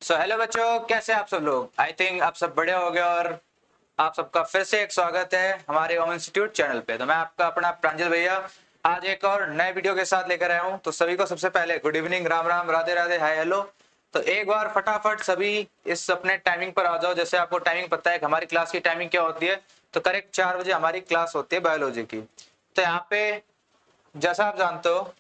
Hello बच्चों, कैसे आप सब लोग। आई थिंक आप सब बढ़िया हो गए और आप सबका फिर से एक स्वागत है हमारे ओम इंस्टीट्यूट चैनल पे। तो मैं आपका अपना प्रांजल भैया आज एक और नए वीडियो के साथ लेकर आया हूँ। तो सभी को सबसे पहले good evening, Ram Ram, Radhe Radhe, hi hello. तो एक बार फटाफट सभी इस अपने टाइमिंग पर आ जाओ। जैसे आपको टाइमिंग पता है कि हमारी क्लास की टाइमिंग क्या होती है। तो करेक्ट 4 बजे हमारी क्लास होती है बायोलॉजी की। तो यहाँ पे जैसा आप जानते हो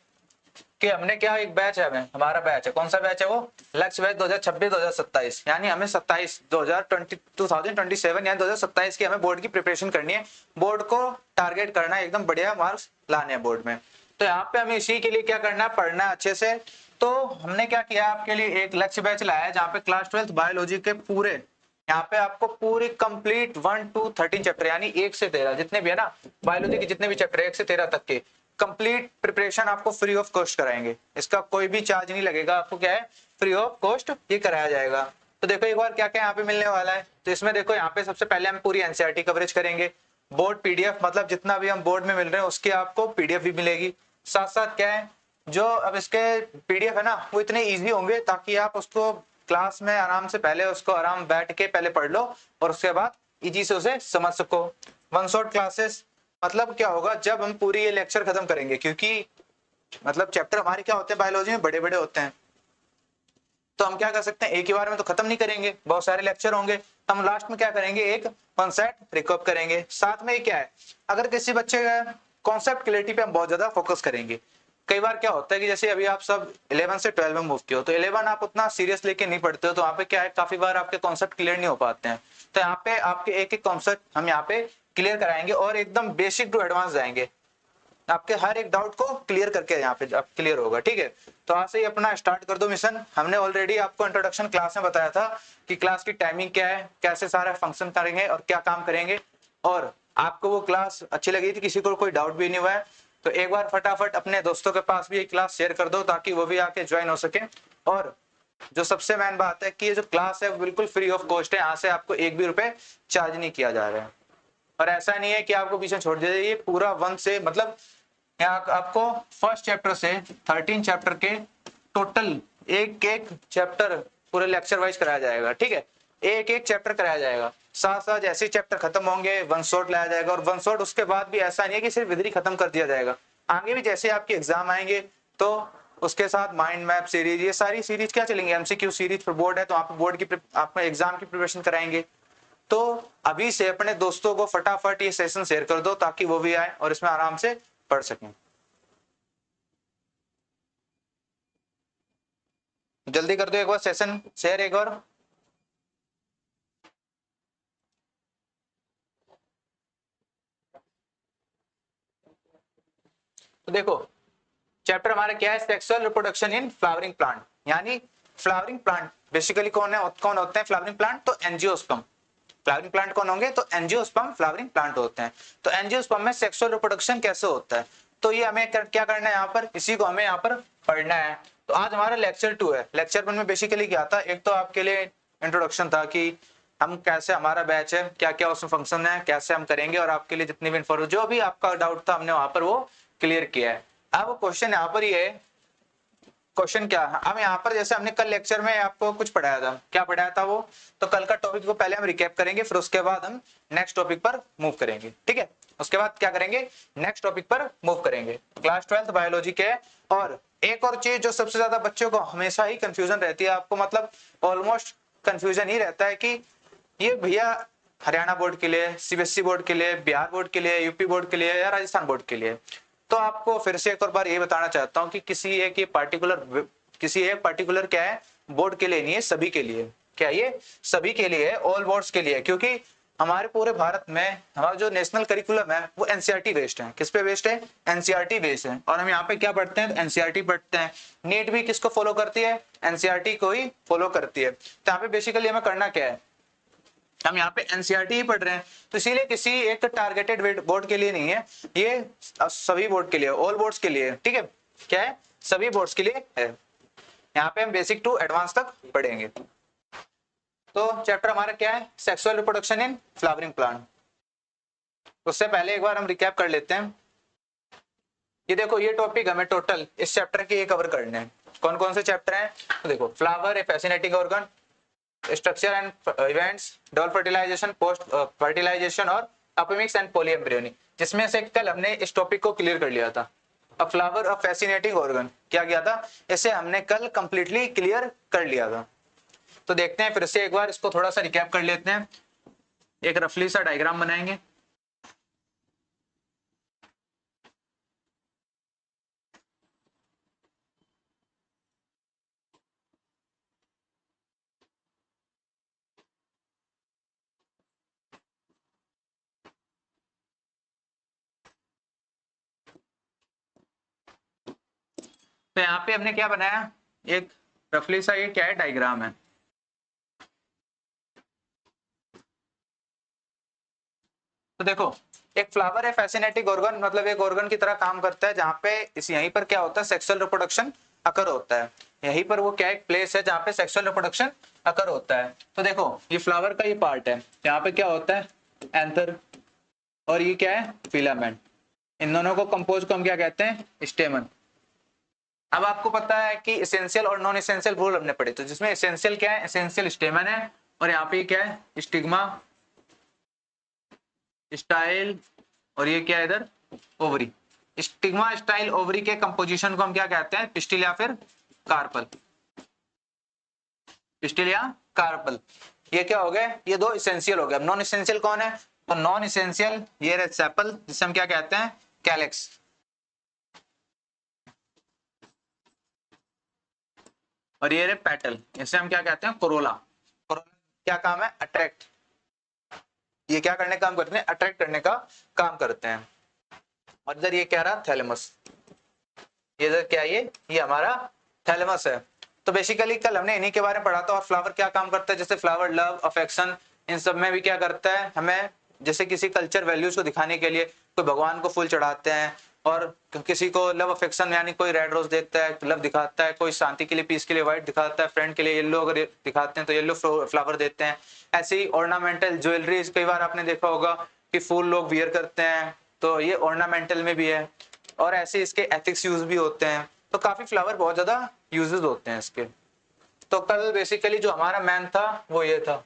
कि हमने क्या एक बैच है, हमें हमारा बैच है। कौन सा बैच है वो? लक्ष्य बैच 2026-2027, यानी हमें 2027 यानी 2027 की हमें बोर्ड की प्रिपरेशन करनी है। बोर्ड को टारगेट करना है, एकदम बढ़िया मार्क्स लाने हैं बोर्ड में। तो यहाँ पे हमें इसी के लिए क्या करना है, पढ़ना है अच्छे से। तो हमने क्या किया, आपके लिए एक लक्ष्य बैच लाया है जहाँ पे क्लास 12 बायोलॉजी के पूरे, यहाँ पे आपको पूरी कंप्लीट 1 to 13 चैप्टर यानी 1 से 13 जितने भी है ना बायोलॉजी के, जितने भी चैप्टर 1 से 13 तक के कंप्लीट प्रिपरेशन आपको फ्री ऑफ कॉस्ट कराएंगे। इसका कोई भी चार्ज नहीं लगेगा, आपको क्या है फ्री ऑफ कॉस्ट ये कराया जाएगा। तो देखो एक बार क्या क्या यहाँ पे मिलने वाला है। तो इसमें देखो यहाँ पे सबसे पहले हम पूरी एनसीईआरटी कवरेज करेंगे। बोर्ड पीडीएफ, मतलब जितना भी हम बोर्ड में मिल रहे हैं उसकी आपको पीडीएफ भी मिलेगी। साथ साथ क्या है, जो अब इसके पीडीएफ है ना वो इतने इजी होंगे ताकि आप उसको क्लास में आराम से पहले उसको आराम बैठ के पहले पढ़ लो और उसके बाद इजी से उसे समझ सको। वन शॉट क्लासेस, मतलब क्या होगा जब हम पूरी ये लेक्चर खत्म करेंगे, क्योंकि मतलब चैप्टर हमारे क्या होते हैं बायोलॉजी में बड़े बड़े होते हैं। तो हम क्या कर सकते हैं, एक ही बार में तो खत्म नहीं करेंगे, बहुत सारे लेक्चर होंगे। हम लास्ट में क्या करेंगे, एक कॉन्सेप्ट रिकॉप करेंगे। साथ में क्या है, अगर किसी बच्चे का कॉन्सेप्ट क्लैरिटी पे हम बहुत ज्यादा फोकस करेंगे। कई बार क्या होता है कि जैसे अभी आप सब 11 से 12 में मूव किए हो, तो 11 आप उतना सीरियस लेके नहीं पढ़ते हो, तो वहाँ पे क्या है काफी बार आपके कॉन्सेप्ट क्लियर नहीं हो पाते हैं। तो यहाँ पे आपके एक एक कॉन्सेप्ट हम यहाँ पे क्लियर कराएंगे और एकदम बेसिक टू एडवांस जाएंगे। आपके हर एक डाउट को क्लियर करके यहाँ पे आप क्लियर होगा, ठीक है। तो आज से ही अपना स्टार्ट कर दो मिशन। हमने ऑलरेडी आपको इंट्रोडक्शन क्लास में बताया था कि क्लास की टाइमिंग क्या है, कैसे सारा फंक्शन करेंगे और क्या काम करेंगे। और आपको वो क्लास अच्छी लगी थी, किसी को कोई डाउट भी नहीं हुआ है, तो एक बार फटाफट अपने दोस्तों के पास भी ये क्लास शेयर कर दो ताकि वो भी आके ज्वाइन हो सके। और जो सबसे मेन बात है कि ये जो क्लास है वो बिल्कुल फ्री ऑफ कॉस्ट है, यहाँ से आपको एक भी रुपए चार्ज नहीं किया जा रहा है। और ऐसा नहीं है कि आपको पीछे छोड़ दिया जाए, ये पूरा वन से मतलब यहाँ आपको फर्स्ट चैप्टर से 13 चैप्टर के टोटल एक एक चैप्टर पूरे लेक्चर वाइज कराया जाएगा, ठीक है। एक एक चैप्टर कराया जाएगा, साथ साथ जैसे चैप्टर खत्म होंगे वन शॉट लाया जाएगा। और वन शॉट उसके बाद भी ऐसा नहीं है कि सिर्फ इधर ही खत्म कर दिया जाएगा, आगे भी जैसे आपके एग्जाम आएंगे तो उसके साथ माइंड मैप सीरीज, ये सारी सीरीज क्या चलेंगे, एमसीक्यू सीरीज पर बोर्ड है तो आप बोर्ड की आपको एग्जाम की प्रिपरेशन कराएंगे। तो अभी से अपने दोस्तों को फटाफट ये सेशन शेयर कर दो ताकि वो भी आए और इसमें आराम से पढ़ सकें। जल्दी कर दो एक बार सेशन शेयर एक बार। तो देखो चैप्टर हमारा क्या है, sexual reproduction in flowering plant. यानी फ्लावरिंग प्लांट बेसिकली कौन होते हैं फ्लावरिंग प्लांट, तो एंजियोस्पर्म। फ्लावरिंग प्लांट कौन होंगे, तो एंजियोस्पर्म फ्लावरिंग प्लांट होते हैं। तो एंजियोस्पर्म में सेक्सुअल रिप्रोडक्शन कैसे होता है, तो ये हमें क्या करना है यहाँ पर, इसी को हमें यहाँ पर पढ़ना है। तो आज हमारा लेक्चर 2 है। लेक्चर 1 में बेसिकली क्या था, एक तो आपके लिए इंट्रोडक्शन था कि हम कैसे, हमारा बैच है क्या क्या उसमें फंक्शन है, कैसे हम करेंगे, और आपके लिए जितनी भी इन्फॉर्मेशन जो भी आपका डाउट था हमने वहां पर वो क्लियर किया है। अब क्वेश्चन यहाँ पर ये है, क्वेश्चन क्या है, अब यहाँ पर जैसे हमने कल लेक्चर में आपको कुछ पढ़ाया था, क्या पढ़ाया था वो, तो कल का टॉपिक को पहले हम रिकैप करेंगे, फिर उसके बाद हम नेक्स्ट टॉपिक पर मूव करेंगे, ठीक है। उसके बाद क्या करेंगे, नेक्स्ट टॉपिक पर मूव करेंगे। क्लास 12 बायोलॉजी के। और एक और चीज जो सबसे ज्यादा बच्चों को हमेशा ही कंफ्यूजन रहती है, आपको मतलब ऑलमोस्ट कंफ्यूजन ही रहता है कि ये भैया हरियाणा बोर्ड के लिए, सीबीएसई बोर्ड के लिए, बिहार बोर्ड के लिए, यूपी बोर्ड के लिए या राजस्थान बोर्ड के लिए। तो आपको फिर से एक और बार ये बताना चाहता हूँ कि किसी एक पर्टिकुलर क्या है बोर्ड के लिए नहीं है, सभी के लिए। क्या ये सभी के लिए है, ऑल बोर्ड्स के लिए, क्योंकि हमारे पूरे भारत में हमारा जो नेशनल करिकुलम है वो एनसीईआरटी बेस्ड है। किस पे बेस्ड है, एनसीईआरटी बेस्ड है। और हम यहाँ पे क्या पढ़ते हैं, एनसीईआरटी पढ़ते हैं। नीट भी किसको फॉलो करती है, एनसीईआरटी को ही फॉलो करती है। तो यहाँ पे बेसिकली हमें करना क्या है, हम यहाँ पे एनसीईआरटी ही पढ़ रहे हैं, तो इसीलिए किसी एक टारगेटेड बोर्ड के लिए नहीं है, ये सभी बोर्ड के लिए, ऑल बोर्ड्स के लिए, ठीक है। क्या है, सभी बोर्ड्स के लिए है। यहाँ पे हम बेसिक टू एडवांस तक पढ़ेंगे। तो चैप्टर हमारा क्या है, sexual reproduction in flowering plant. उससे पहले एक बार हम रिकैप कर लेते हैं। ये देखो ये टॉपिक हमें टोटल इस चैप्टर के ये कवर करने हैं। कौन कौन से चैप्टर हैं, तो देखो flower a fascinating organ, structure and events, double fertilization, post fertilization और अपोमिक्स एंड पॉलीएम्ब्रियोनी, जिसमें से कल हमने इस टॉपिक को क्लियर कर लिया था। अ फ्लावर अ फैसिनेटिंग ऑर्गन क्या किया था, इसे हमने कल कंप्लीटली क्लियर कर लिया था। तो देखते हैं फिर से एक बार इसको थोड़ा सा रिकैप कर लेते हैं, एक रफली सा डायग्राम बनाएंगे। तो यहाँ पे हमने क्या बनाया, एक रफली सा ये क्या है, डायग्राम है। तो देखो एक फ्लावर है फैसिनेटिंग ऑर्गन, मतलब एक ऑर्गन की तरह काम करता है जहाँ पे इस यहीं पर क्या होता है, सेक्सुअल रिप्रोडक्शन अकर होता है। यहीं पर वो क्या एक प्लेस है जहाँ पे सेक्सुअल रिप्रोडक्शन अकर होता है। तो देखो ये फ्लावर का ये पार्ट है, यहाँ पे क्या होता है, एंथर, और ये क्या है, फिलामेंट। इन दोनों को कंपोज को हम क्या कहते हैं, स्टेमन। अब आपको पता है कि एसेंशियल और नॉन एसेंशियल रूल हमने पढ़े, तो जिसमें एसेंशियल क्या है, एसेंशियल स्टेमन है, और यहाँ पे क्या है, स्टिग्मा, स्टाइल, और ये क्या है इधर, ओवरी। स्टिग्मा स्टाइल ओवरी के कंपोजिशन को हम क्या कहते हैं, पिस्टिल या फिर कार्पल। पिस्टिल या कार्पल, ये क्या हो गए, ये दो इसेंशियल हो गए। अब नॉन इसेंशियल कौन है, तो नॉन इसेंशियल ये रहे सेपल, जिसे हम क्या कहते हैं, कैलेक्स। और ये रहे पेटल, इसे हम क्या कहते हैं, कोरोला। कोरोला क्या काम है, अट्रैक्ट, ये क्या करने का काम करते हैं, अट्रैक्ट करने का काम करते हैं। और इधर ये क्या रहा, थैलेमस, ये इधर क्या है, ये हमारा थैलेमस है। तो बेसिकली कल हमने इन्हीं के बारे में पढ़ा था। और फ्लावर क्या काम करता है, जैसे फ्लावर लव अफेक्शन इन सब में भी क्या करता है, हमें जैसे किसी कल्चर वैल्यूज को दिखाने के लिए कोई भगवान को फूल चढ़ाते हैं, और किसी को लव अफेक्शन यानी कोई रेड रोज देता है, लव दिखाता है, कोई शांति के लिए पीस के लिए व्हाइट दिखाता है, फ्रेंड के लिए येलो अगर दिखाते हैं तो येलो फ्लावर देते हैं। ऐसे ही ऑर्नामेंटल ज्वेलरी कई बार आपने देखा होगा कि फूल लोग वियर करते हैं, तो ये ऑर्नामेंटल में भी है। और ऐसे इसके एथिक्स यूज भी होते हैं, तो काफी फ्लावर बहुत ज्यादा यूजेस होते हैं इसके। तो कल बेसिकली जो हमारा मैन था वो ये था,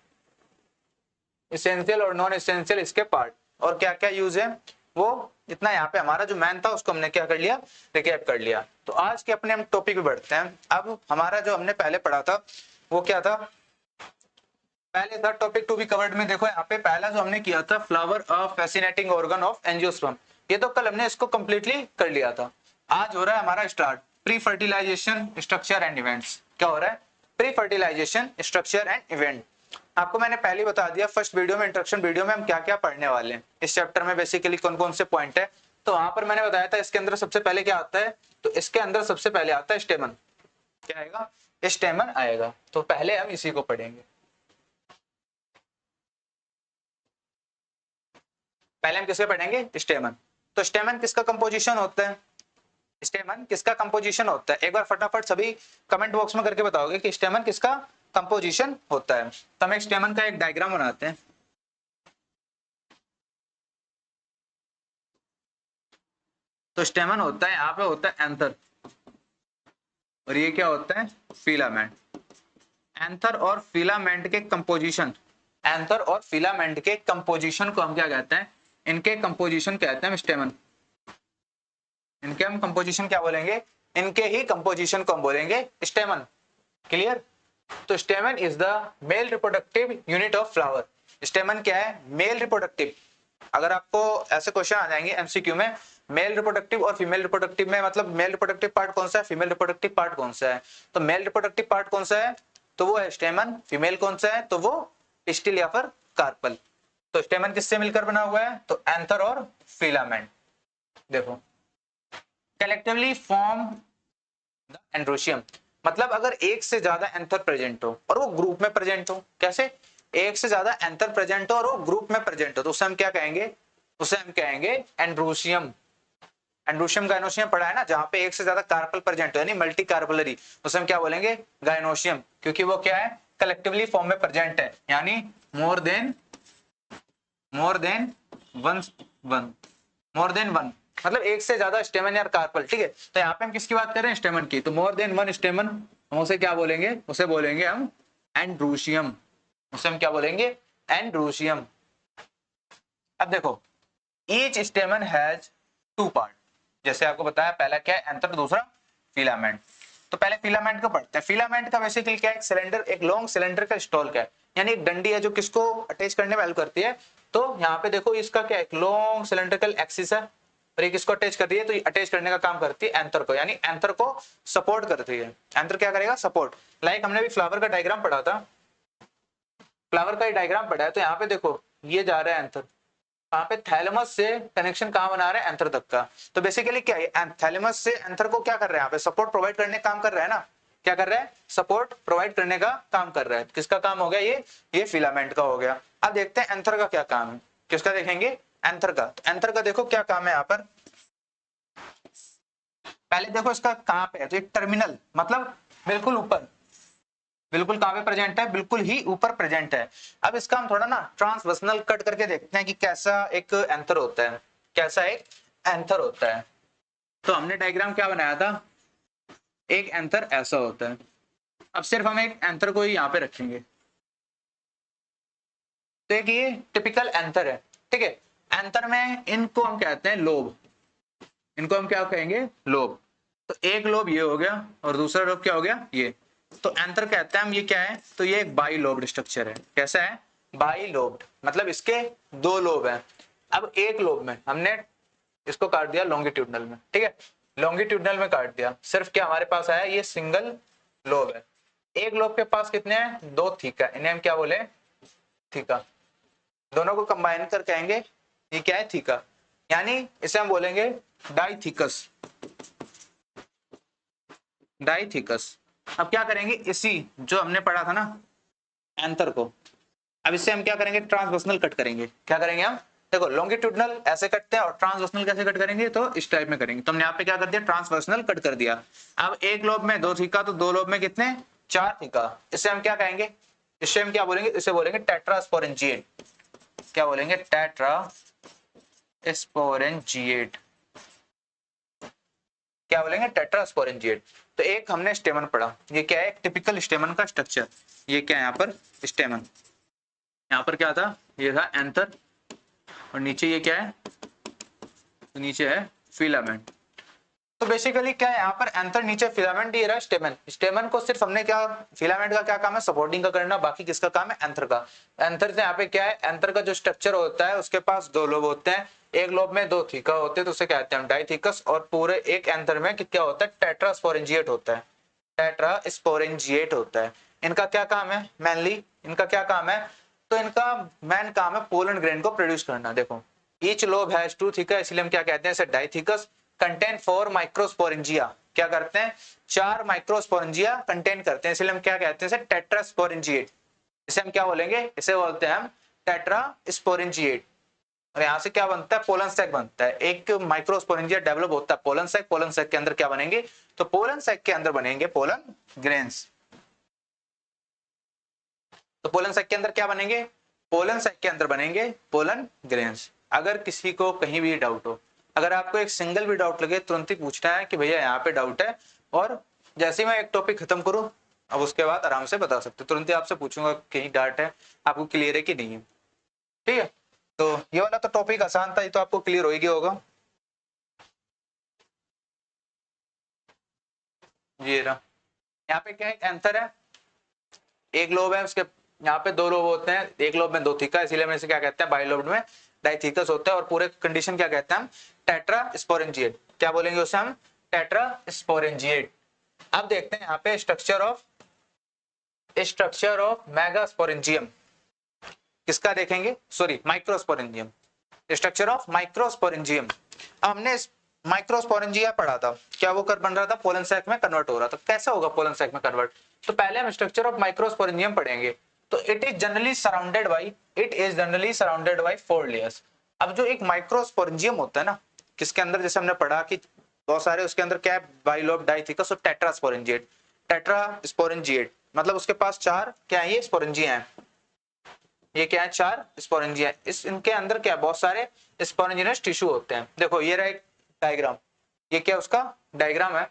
इसेंशियल और नॉन इसेंशियल इसके पार्ट, और क्या क्या यूज है वो इतना। यहाँ पे हमारा जो मैन था उसको हमने क्या कर लिया, रिकैप कर लिया। तो आज के अपने हम टॉपिक पे बढ़ते हैं। अब हमारा जो हमने पहले पढ़ा था वो क्या था, पहले था टॉपिक टू बी कवर्ड में। देखो यहाँ पे पहला जो हमने किया था, flower a fascinating organ of angiosperm, ये तो कल हमने इसको कंप्लीटली कर लिया था। आज हो रहा है हमारा start, pre fertilization structure and events. क्या हो रहा है, pre fertilization structure and event. आपको मैंने पहले बता दिया फर्स्ट वीडियो में, इंट्रोडक्शन वीडियो में, हम क्या क्या पढ़ने वाले हैं इस चैप्टर में, बेसिकली कौन कौन से पॉइंट है। तो वहां पर मैंने बताया था इसके अंदर सबसे पहले क्या आता है, तो इसके अंदर सबसे पहले आता है स्टेमन। क्या आएगा, स्टेमन आएगा। तो पहले हम इसी को पढ़ेंगे। पहले हम किसके पढ़ेंगे, स्टेमन। तो स्टेमन किसका कंपोजिशन होता है, स्टेमन किसका कंपोजिशन होता है, एक बार फटाफट सभी कमेंट बॉक्स में करके बताओगे कि स्टेमन किसका कंपोजिशन होता है। तो हम एक स्टेमन का एक डायग्राम बनाते हैं। तो स्टेमन होता है, यहाँ पे होता है एंथर, और ये क्या होता है, फिलामेंट। एंथर और फिलामेंट के कंपोजिशन, एंथर और फिलामेंट के कंपोजिशन को हम क्या कहते हैं, इनके कंपोजिशन कहते हैं स्टेमन। इनके हम कंपोजिशन क्या बोलेंगे, इनके ही कंपोजिशन को हम बोलेंगे स्टेमन। क्लियर। तो स्टेमन is the male reproductive unit of flower. स्टेमन क्या है, मेल रिप्रोडक्टिव। अगर आपको ऐसे क्वेश्चन आ जाएंगे एमसीक्यू में, मेल रिप्रोडक्टिव और फीमेल रिप्रोडक्टिव में, मतलब मेल रिप्रोडक्टिव पार्ट कौन सा है, फीमेल रिप्रोडक्टिव पार्ट कौन सा है। तो मेल रिप्रोडक्टिव पार्ट कौन सा है, तो वो है स्टेमन। फीमेल कौन सा है, तो वो पिस्टिल या फिर कार्पल। तो स्टेमन किससे मिलकर बना हुआ है, तो एंथर और फिलामेंट। देखो कलेक्टिवली फॉर्म द एंड्रोशियम, मतलब अगर एक से ज्यादा एंथर प्रेजेंट हो और वो ग्रुप में प्रेजेंट हो, कैसे, एक से ज्यादा एंथर प्रेजेंट हो और वो ग्रुप में प्रेजेंट हो, तो उसे हम क्या कहेंगे, उसे हम कहेंगे एंड्रोशियम। एंड्रोशियम गायनोशियम पढ़ा है ना, जहां पे एक से ज्यादा कार्पल प्रेजेंट हो यानी मल्टी कार्पलरी, उसे हम क्या बोलेंगे, गायनोशियम। क्योंकि वो क्या है, कलेक्टिवली फॉर्म में प्रेजेंट है, यानी more than one one, more than one, मतलब एक से ज्यादा स्टेमन या कार्पल। ठीक है, तो यहाँ पे हम किसकी बात कर रहे हैं, स्टेमन की। तो मोर देन वन स्टेमन हम उसे क्या बोलेंगे, उसे बोलेंगे हम एंड्रोशियम। उसे हम क्या बोलेंगे, एंड्रोशियम। अब देखो each stamen has two part, जैसे आपको बताया पहला क्या है एंथर, दूसरा फिलामेंट। तो पहले फिलामेंट को पढ़ते हैं। फिलामेंट का बेसिकली क्या है, एक सिलेंडर, एक लॉन्ग सिलेंडर का स्टॉल का है, यानी एक डंडी है जो किसको अटैच करने में हेल्प करती है। तो यहाँ पे देखो इसका क्या एक लॉन्ग सिलेंड्रिकल एक्सिस है और एक इसको अटैच कर रही है, तो ये अटैच करने का काम करती है एंथर को, यानी एंथर को सपोर्ट करती है। एंथर क्या करेगा, सपोर्ट। लाइक हमने भी फ्लावर का डायग्राम पढ़ा था, फ्लावर का डायग्राम पढ़ा है, तो यहाँ पे देखो ये जा रहा है एंथर, वहां पे थैलेमस से कनेक्शन कहां बना रहे हैं, एंथर तक का। तो बेसिकली क्या है, थैलेमस से एंथर को क्या कर रहे हैं, यहाँ पे सपोर्ट प्रोवाइड करने का काम कर रहा है ना, क्या कर रहा है, सपोर्ट प्रोवाइड करने का काम कर रहा है। किसका काम हो गया ये फिलामेंट का हो गया। अब देखते हैं एंथर का क्या काम है, किसका देखेंगे, एंथर का। तो एंथर का देखो क्या काम है यहाँ पर, पहले देखो इसका कहां पे है, तो एक टर्मिनल मतलब बिल्कुल ऊपर, बिल्कुल कहां पे प्रेजेंट है, बिल्कुल ही ऊपर प्रेजेंट है। अब इसका हम थोड़ा ना ट्रांसवर्सनल कट करके देखते हैं कि कैसा एक एंथर होता है, कैसा एक एंथर होता है। तो हमने डायग्राम क्या बनाया था, एक एंथर ऐसा होता है। अब सिर्फ हम एक एंथर को ही यहाँ पे रखेंगे, तो एक ये टिपिकल एंथर है, ठीक है। एंथर में इनको हम कहते हैं लोब, इनको हम क्या कहेंगे, लोब। तो एक लोब ये हो गया और दूसरा लोब क्या हो गया ये। तो एंथर कहते हैं हम, ये क्या है, तो ये एक बाई लोब्ड स्ट्रक्चर है। कैसा है, बाई लोब्ड, मतलब इसके दो लोब हैं। अब एक लोब में हमने इसको काट दिया लॉन्गिट्यूडनल में, ठीक है, लॉन्गिट्यूडनल में काट दिया, सिर्फ क्या हमारे पास आया, ये सिंगल लोब है। एक लोब के पास कितने हैं, दो थीका, इन्हें हम क्या बोले, थीका। दोनों को कंबाइन कर कहेंगे ये क्या है, थीका, यानी इसे हम बोलेंगे डाइथीकस, डाइथीकस। अब क्या करेंगे, इसी जो हमने पढ़ा था ना एंथर को, अब इससे हम क्या करेंगे, ट्रांसवर्सनल कट करेंगे। क्या करेंगे हम, देखो लॉन्गिट्यूडनल ऐसे कटते हैं और ट्रांसवर्सनल कैसे कट करेंगे, तो इस टाइप में करेंगे। तो हमने यहाँ पे क्या कर दिया, ट्रांसवर्सनल कट कर दिया। अब एक लोब में दो थीका, तो दो लोब में कितने, चार थीका। इससे हम क्या कहेंगे, इससे हम क्या बोलेंगे, इसे बोलेंगे टेट्रास्पोरेंजिएट। क्या बोलेंगे, टेट्रास्पोरेंजिएट, क्या बोलेंगे, टेट्रास्पोरेंजिएट। तो एक हमने स्टेमन पढ़ा, ये क्या है, एक टिपिकल स्टेमन का स्ट्रक्चर। ये क्या है यहाँ पर, स्टेमन, यहाँ पर क्या था, ये था एंथर, और नीचे ये क्या है, तो नीचे है फिलामेंट। तो बेसिकली क्या है यहाँ पर, एंथर नीचे फिलामेंट, ये रहा स्टेमन। स्टेमन को सिर्फ हमने क्या, फिलामेंट का क्या काम है, सपोर्टिंग का करना, बाकी किसका काम है, एंथर का। एंथर से यहाँ पे क्या है, एंथर का जो स्ट्रक्चर होता है उसके पास दो लोब होते हैं, एक लोब में दो थीका होते हैं, तो उसे कहते हैं हम डाइथीकस। और पूरे एक एंथर में क्या होता है, टेट्रास्पोरेंजिएट होता है, टेट्रास्पोरेंजिएट होता है। इनका क्या काम है, मेनली इनका क्या काम है, तो इनका मेन काम है पोलन ग्रेन को प्रोड्यूस करना। देखो each lobe has two theca, इसलिए हम क्या कहते हैं इसे डाइथीकस। कंटेन 4 माइक्रोस्पोरेंजिया, क्या करते हैं, चार माइक्रोस्पोरेंजिया कंटेन करते हैं, इसलिए हम क्या कहते हैं इसे टेट्रास्पोरेंजिएट। इसे हम क्या बोलेंगे, इसे बोलते हैं हम टेट्रास्पोरेंजिएट। और यहाँ से क्या बनता है, पोलन सैक बनता है। एक माइक्रोस्पोरेंजिया डेवलप होता है पोलन सैक, पोलन सैक के अंदर क्या बनेंगे, तो पोलन सैक के अंदर बनेंगे पोलन ग्रेन्स। तो पोलन सैक के अंदर क्या बनेंगे, पोलन सैक के अंदर बनेंगे पोलन ग्रेन्स। अगर किसी को कहीं भी डाउट हो, अगर आपको एक सिंगल भी डाउट लगे, तुरंत ही पूछना है कि भैया यहाँ पे डाउट है, और जैसे ही मैं एक टॉपिक खत्म करूं, अब उसके बाद आराम से बता सकते, तुरंत ही आपसे पूछूंगा कहीं डाउट है, आपको क्लियर है कि नहीं है, ठीक है। तो ये वाला तो टॉपिक आसान था, ये तो आपको क्लियर हो ही गया होगा। ये रहा, यहाँ पे क्या है, एंथर है, एक लोब है, उसके यहाँ पे दो लोब होते हैं, एक लोब में दो थीका, इसीलिए हम इसे क्या कहते हैं, बाइलोब में डाइथीकस होता है। और पूरे कंडीशन क्या कहते हैं हम, टेट्रास्पोरेंजिएट। क्या बोलेंगे उसे हम, टेट्रास्पोरेंजिएट। अब देखते हैं यहाँ पे स्ट्रक्चर ऑफ मेगास्पोरेंजियम, किसका देखेंगे, sorry microsporangium, structure of microsporangium. अब हमने माइक्रोस्पोरेंजिया पढ़ा था, क्या वो कर बन रहा था, पोलन सैक में कन्वर्ट हो रहा था। कैसा होगा पोलन सैक में कन्वर्ट, तो पहले हम स्ट्रक्चर ऑफ माइक्रोस्पोरेंजियम पढ़ेंगे। तो it is generally surrounded by 4 layers. अब जो एक माइक्रोस्पोरेंजियम होता है ना, किसके अंदर, जैसे हमने पढ़ा कि बहुत सारे, उसके अंदर क्या है, बाइलोब, डाइथीकस और टेट्रास्पोरेंजिएट। टेट्रास्पोरेंजिएट मतलब उसके पास चार क्या है, ये स्पोरेंजिया है, ये क्या है, चार स्पोरेंजिया। इस इनके अंदर क्या है, बहुत सारे स्पोरेंजिनस टिश्यू होते हैं। देखो ये रहा एक डायग्राम, ये क्या उसका डायग्राम है।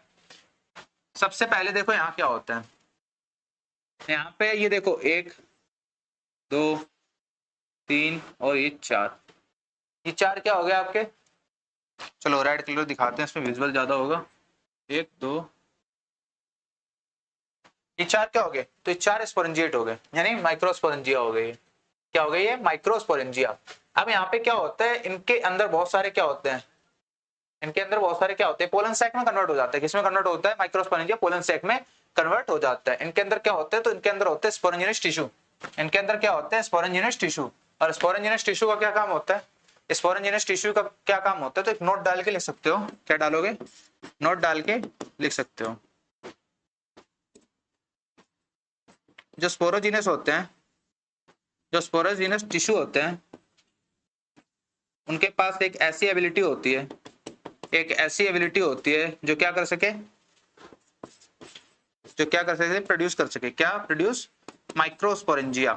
सबसे पहले देखो यहाँ क्या होता है, यहाँ पे ये देखो एक 2 3 और ये 4, ये 4 क्या हो गया आपके? चलो रेड कलर दिखाते हैं, इसमें विजुअल ज्यादा होगा। 1 2, ये 4 क्या हो गए? तो ये 4 स्पोरेंजिएट हो गए, यानी माइक्रोस्पोरेंजिया हो गए। क्या हो गई? ये माइक्रोस्पोरेंजिया। अब यहाँ पे क्या होता है, इनके अंदर बहुत सारे क्या होते हैं, इनके अंदर बहुत सारे क्या होते हैं, पोलन सैक में कन्वर्ट हो जाता है। किसमें कन्वर्ट होता है? माइक्रोस्पोरेंजिया पोलन सैक में कन्वर्ट हो जाता है। इनके अंदर क्या होते हैं? तो इनके अंदर होते हैं स्पोरेंजिनस टिश्यू। इनके अंदर क्या होते हैं? स्पोरेंजिनस टिश्यू। और स्पोरेंजिनस टिश्यू का क्या काम होता है? स्पोरेंजिनस टिश्यू का क्या काम होता है? तो एक नोट डाल के लिख सकते हो। क्या डालोगे? नोट डाल के लिख सकते हो। जो स्पोरोजिनस होते हैं, जो स्पोरोजिनस टिश्यू होते हैं, उनके पास एक ऐसी एबिलिटी होती है, एक ऐसी एबिलिटी होती है जो क्या कर सके, जो क्या कर सके, प्रोड्यूस कर सके। क्या प्रोड्यूस? माइक्रोस्पोरेंजिया।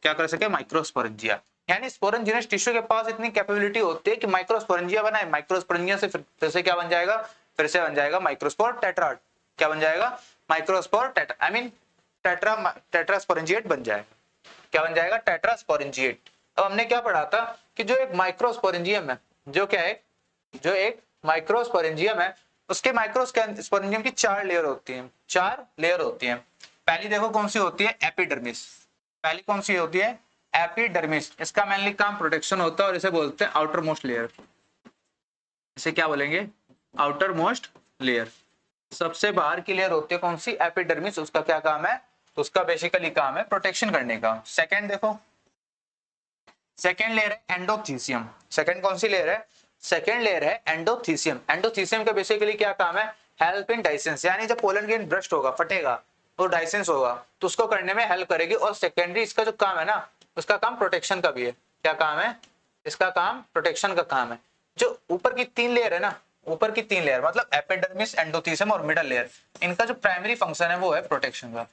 क्या कर सके? माइक्रोस्पोरेंजिया। यानी स्पोरेंजिनस टिश्यू के पास इतनी कैपेबिलिटी होती है कि माइक्रोस्पोरेंजिया बनाए। माइक्रोस्पोरेंजिया से फिर से क्या बन जाएगा? फिर से बन जाएगा माइक्रोस्पोर टेट्राड। क्या बन जाएगा? Microspore tetra, I mean tetrasporangiate बन जाएगा। क्या बन जाएगा? टेट्रास्पोरेंजिएट। अब हमने क्या पढ़ा था कि जो एक माइक्रोस्पोरेंजियम है, जो क्या है, जो एक माइक्रोस्पोरेंजियम है, उसके माइक्रोस्पोरेंजियम की 4 लेयर होती हैं। 4 लेयर होती हैं। पहली देखो कौन सी होती है? एपिडर्मिस। पहली कौन सी होती है? एपिडर्मिस। इसका मेनली काम प्रोटेक्शन होता है और इसे बोलते हैं आउटर मोस्ट लेयर। इसे क्या बोलेंगे? Outer most layer. सबसे बाहर की लेयर होती है कौन सी? एपिडर्मिस। उसका क्या काम है? तो उसका बेसिकली काम है प्रोटेक्शन करने का। सेकंड देखो, सेकंड लेयर है एंडोथीसियम। सेकंड कौन सी लेयर है? सेकंड लेयर है एंडोथीसियम। एंडोथीसियम का बेसिकली क्या काम है? हेल्प इन डाइसेंस, यानी जब पोलन ग्रेन ब्रस्ट होगा, फटेगा, तो डाइसेंस होगा, तो उसको करने में हेल्प करेगी। और सेकेंडरी इसका जो काम है ना, उसका काम प्रोटेक्शन का भी है। क्या काम है? इसका काम प्रोटेक्शन का काम है। जो ऊपर की 3 लेयर है ना, ऊपर की 3 लेयर मतलब एपिडर्मिस, एंडोथीसियम और मिडल लेयर, इनका जो प्राइमरी फंक्शन है वो है प्रोटेक्शन का।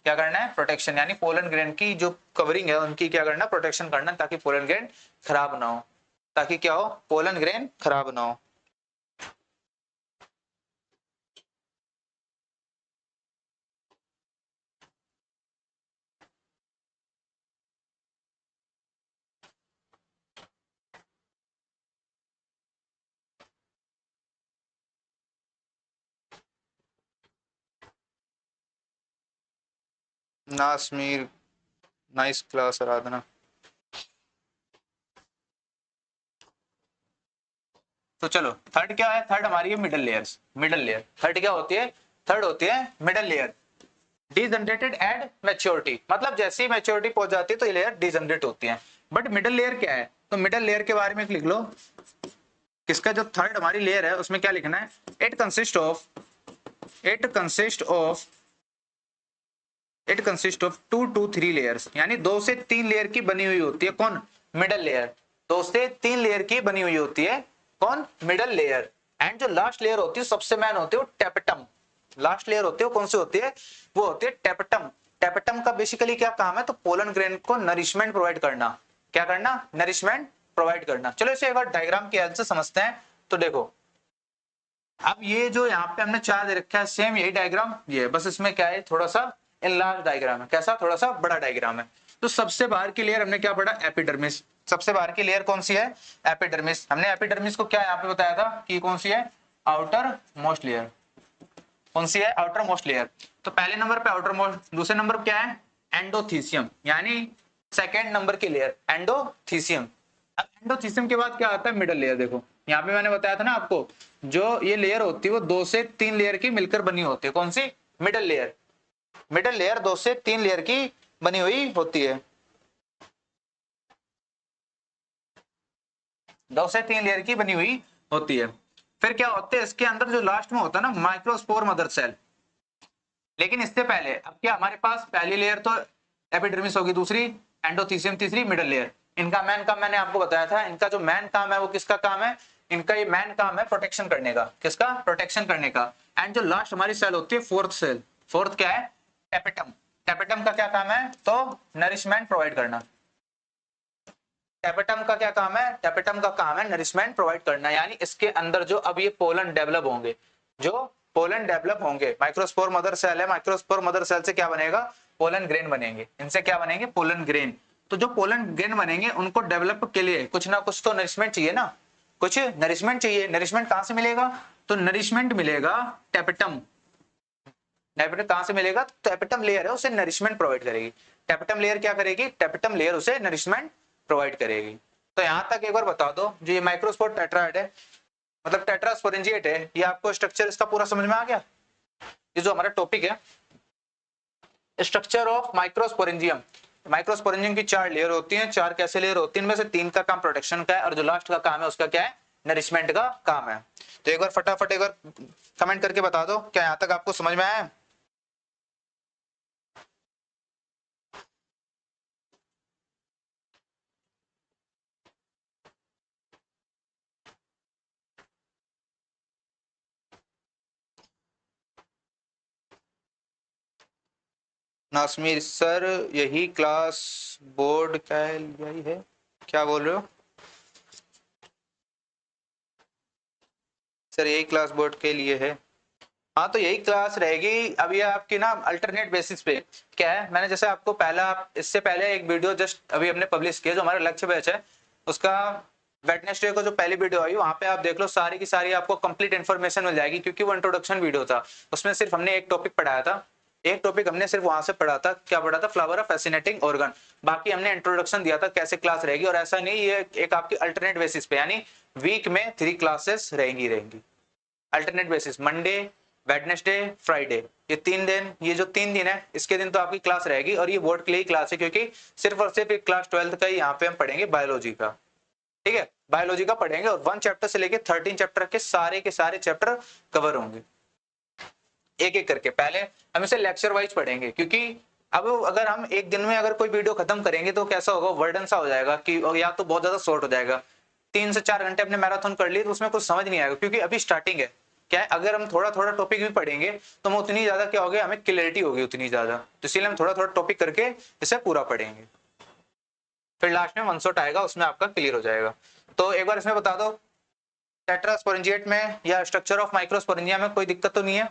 क्या करना है? प्रोटेक्शन, यानी पोलन ग्रेन की जो कवरिंग है उनकी क्या करना? प्रोटेक्शन करना, ताकि पोलन ग्रेन खराब ना हो। ताकि क्या हो? पोलन ग्रेन खराब ना हो। नासमीर, नाइस क्लास आराधना। तो चलो थर्ड क्या है? थर्ड हमारी है middle layers. Middle layer third क्या होती है? थर्ड होती है middle layer. Degenerated at maturity, मतलब जैसे ही मैच्योरिटी पहुंच जाती है तो ये लेयर डिजनरेट होती है। बट मिडल लेयर क्या है? तो मिडल लेयर के बारे में लिख लो। किसका जो थर्ड हमारी लेयर है उसमें क्या लिखना है? It consist of, it consist of, it consist of 2 to 3 layers, यानी 2 से 3 लेयर की बनी हुई होती है। कौन? Middle layer. 2 से 3 लेयर की बनी हुई होती है। कौन? Middle layer. एंड जो लास्ट लेयर होती है सबसे मैन होती है वो टेपेटम। लास्ट लेयर होती है वो कौन सी होती है? वो होती है टेपेटम। टेपेटम का बेसिकली क्या काम है? तो पोलन ग्रेन को नरिशमेंट प्रोवाइड करना। क्या करना? नरिशमेंट प्रोवाइड करना। चलो इसे एक बार डायग्राम की हेल्प से समझते हैं। तो देखो, अब ये जो यहाँ पे हमने 4 दे रखा है, सेम यही डायग्राम ये, बस इसमें क्या है, थोड़ा सा इनलार्ज डायग्राम है। कैसा? थोड़ा सा बड़ा डायग्राम है। तो सबसे बाहर की लेयर हमने क्या पढ़ा? एपिडर्मिस। सबसे बाहर की लेयर कौन सी है? एपिडर्मिस। हमने एपिडर्मिस को क्या यहाँ पे बताया था कि कौन सी है? Outer most layer. कौन सी है? Outer most layer. तो पहले नंबर पे आउटर मोस्ट, दूसरे नंबर पे क्या है? एंडोथीसियम, यानी सेकेंड नंबर की लेयर एंडोथीसियम। अब एंडोथीसियम के बाद क्या आता है? Middle layer. देखो यहाँ पे मैंने बताया था ना आपको, जो ये लेयर होती है वो 2 से 3 लेयर की मिलकर बनी होती है। कौन सी? Middle layer. मिडल लेयर 2 से 3 लेयर की बनी हुई होती है। 2 से 3 लेयर की बनी हुई होती है। फिर क्या होते हैं? इसके अंदर जो लास्ट में होता है ना, माइक्रोस्पोर मदर सेल। लेकिन इससे पहले अब क्या हमारे पास? पहली लेयर तो एपिडर्मिस होगी, दूसरी एंडोथीसियम, तीसरी मिडल लेयर। इनका मैन काम मैंने आपको बताया था। इनका जो मैन काम है वो किसका काम है? इनका ये मैन काम है प्रोटेक्शन करने का। किसका? प्रोटेक्शन करने का। एंड जो लास्ट हमारी सेल होती है, फोर्थ सेल, फोर्थ क्या है? टेपेटम। टेपेटम का क्या काम है? तो नरिशमेंट प्रोवाइड करना। टेपेटम का क्या काम है? टेपेटम का काम है नरिशमेंट प्रोवाइड करना, यानी इसके अंदर जो अब ये पोलन डेवलप होंगे, जो पोलन डेवलप होंगे। माइक्रोस्पोर मदर सेल है, माइक्रोस्पोर मदर सेल से क्या बनेगा, पोलन ग्रेन बनेंगे। इनसे क्या बनेंगे, पोलन ग्रेन। तो जो पोलन ग्रेन बनेंगे उनको डेवलप के लिए कुछ ना कुछ तो नरिशमेंट चाहिए ना, कुछ नरिशमेंट चाहिए। नरिशमेंट कहां से मिलेगा, तो नरिशमेंट मिलेगा टेपेटम। टेपेटम कहां से मिलेगा, तो टेपेटम लेयर है उसे नरिशमेंट प्रोवाइड करेगी। टेपेटम लेयर क्या करेगी, टेपेटम लेयर उसे नरिशमेंट प्रोवाइड करेगी। तो यहां तक एक बार बता दो, जो ये माइक्रोस्पोर टेट्राइड है मतलब टेट्रास्पोरेंजिएट है, ये आपको स्ट्रक्चर इसका पूरा समझ में आ गया। ये जो हमारा टॉपिक है स्ट्रक्चर ऑफ माइक्रोस्पोरेंजियम, माइक्रोस्पोरेंजियम की 4 लेयर होती हैं। 4 कैसे लेयर होती है, इनमें से 3 का काम प्रोटेक्शन का है और जो लास्ट का काम है उसका क्या है, नरिशमेंट का काम है। तो एक बार फटाफट एक बार कमेंट करके बता दो, क्या यहां तक आपको समझ में आया। नासमीर सर यही क्लास बोर्ड का यही है, क्या बोल रहे हो सर, यही क्लास बोर्ड के लिए है। हाँ तो यही क्लास रहेगी। अब ये आपकी ना अल्टरनेट बेसिस पे क्या है, मैंने जैसे आपको पहला इससे पहले एक वीडियो जस्ट अभी हमने पब्लिश किया, जो हमारा लक्ष्य बैच है उसका वेडनेसडे को जो पहली वीडियो आई वहां पे आप देख लो, सारी की सारी आपको कंप्लीट इन्फॉर्मेशन मिल जाएगी। क्योंकि वो इंट्रोडक्शन वीडियो था, उसमें सिर्फ हमने एक टॉपिक पढ़ाया था, एक टॉपिक हमने सिर्फ वहां से पढ़ा था। क्या पढ़ा था, फ्लावर ऑफ फैसिनेटिंग ऑर्गन। बाकी हमने इंट्रोडक्शन दिया था कैसे क्लास रहेगी। और ऐसा नहीं, ये एक आपकी अल्टरनेट बेसिस पे, यानी वीक में 3 क्लासेस रहेंगी alternate basis, Monday Wednesday Friday, ये 3 दिन, ये जो 3 दिन है इसके दिन तो आपकी क्लास रहेगी। और ये बोर्ड के लिए क्लास है, क्योंकि सिर्फ और सिर्फ क्लास 12th का ही यहाँ पे हम पढ़ेंगे बायोलॉजी का। ठीक है, बायोलॉजी का पढ़ेंगे और 1 चैप्टर से लेके 13 चैप्टर के सारे चैप्टर कवर होंगे एक एक करके। पहले हम इसे लेक्चर वाइज पढ़ेंगे, क्योंकि अब अगर हम एक दिन में अगर कोई वीडियो खत्म करेंगे तो कैसा होगा, वर्डन सा हो जाएगा कि या तो बहुत ज्यादा शॉर्ट हो जाएगा। 3 से 4 घंटे अपने मैराथन कर लिए तो उसमें कुछ समझ नहीं आएगा, क्योंकि अभी स्टार्टिंग है। क्या है, अगर हम थोड़ा थोड़ा टॉपिक भी पढ़ेंगे तो हम उतनी ज्यादा क्या होगी, हमें क्लियरिटी होगी उतनी ज्यादा। तो इसीलिए हम थोड़ा थोड़ा टॉपिक करके इसे पूरा पढ़ेंगे, फिर लास्ट में 1 शॉट आएगा उसमें आपका क्लियर हो जाएगा। तो एक बार इसमें बता दो, टेट्रास्पोरेंजिएट में या स्ट्रक्चर ऑफ माइक्रोस्पोरेंजिया में कोई दिक्कत तो नहीं है।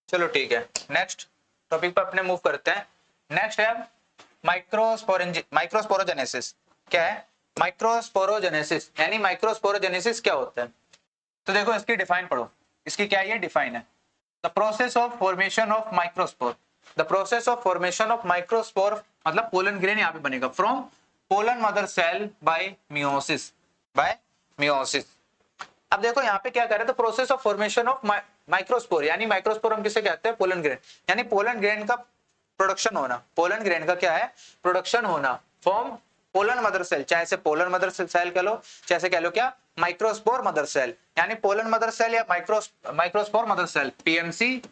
चलो ठीक है, नेक्स्ट टॉपिक पर अपने मूव करते हैं। नेक्स्ट है माइक्रोस्पोरोजेनेसिस। क्या है, माइक्रोस्पोरोजेनेसिस, यानी माइक्रोस्पोरोजेनेसिस क्या होता है। तो देखो इसकी डिफाइन पढ़ो, इसकी क्या ये डिफाइन है, the process of formation of microspore. The process of formation of microspore मतलब पोलन ग्रेन यहाँ पे बनेगा from pollen mother cell by meiosis, by meiosis. अब देखो यहाँ पे क्या कर रहे हैं, तो process of formation of microspore, यानी माइक्रोस्पोर हम किसे कहते हैं, पोलन ग्रेन। यानी पोलन ग्रेन का प्रोडक्शन होना, पोलन ग्रेन का क्या है, प्रोडक्शन होना फ्रॉम पोलन मदर सेल, चाहे से पोलन मदर सेल कह लो, चाहे से कह लो क्या माइक्रोस्पोर मदर सेल, यानी पोलन मदर सेल या माइक्रोस्पोर मदर सेल, पीएमसी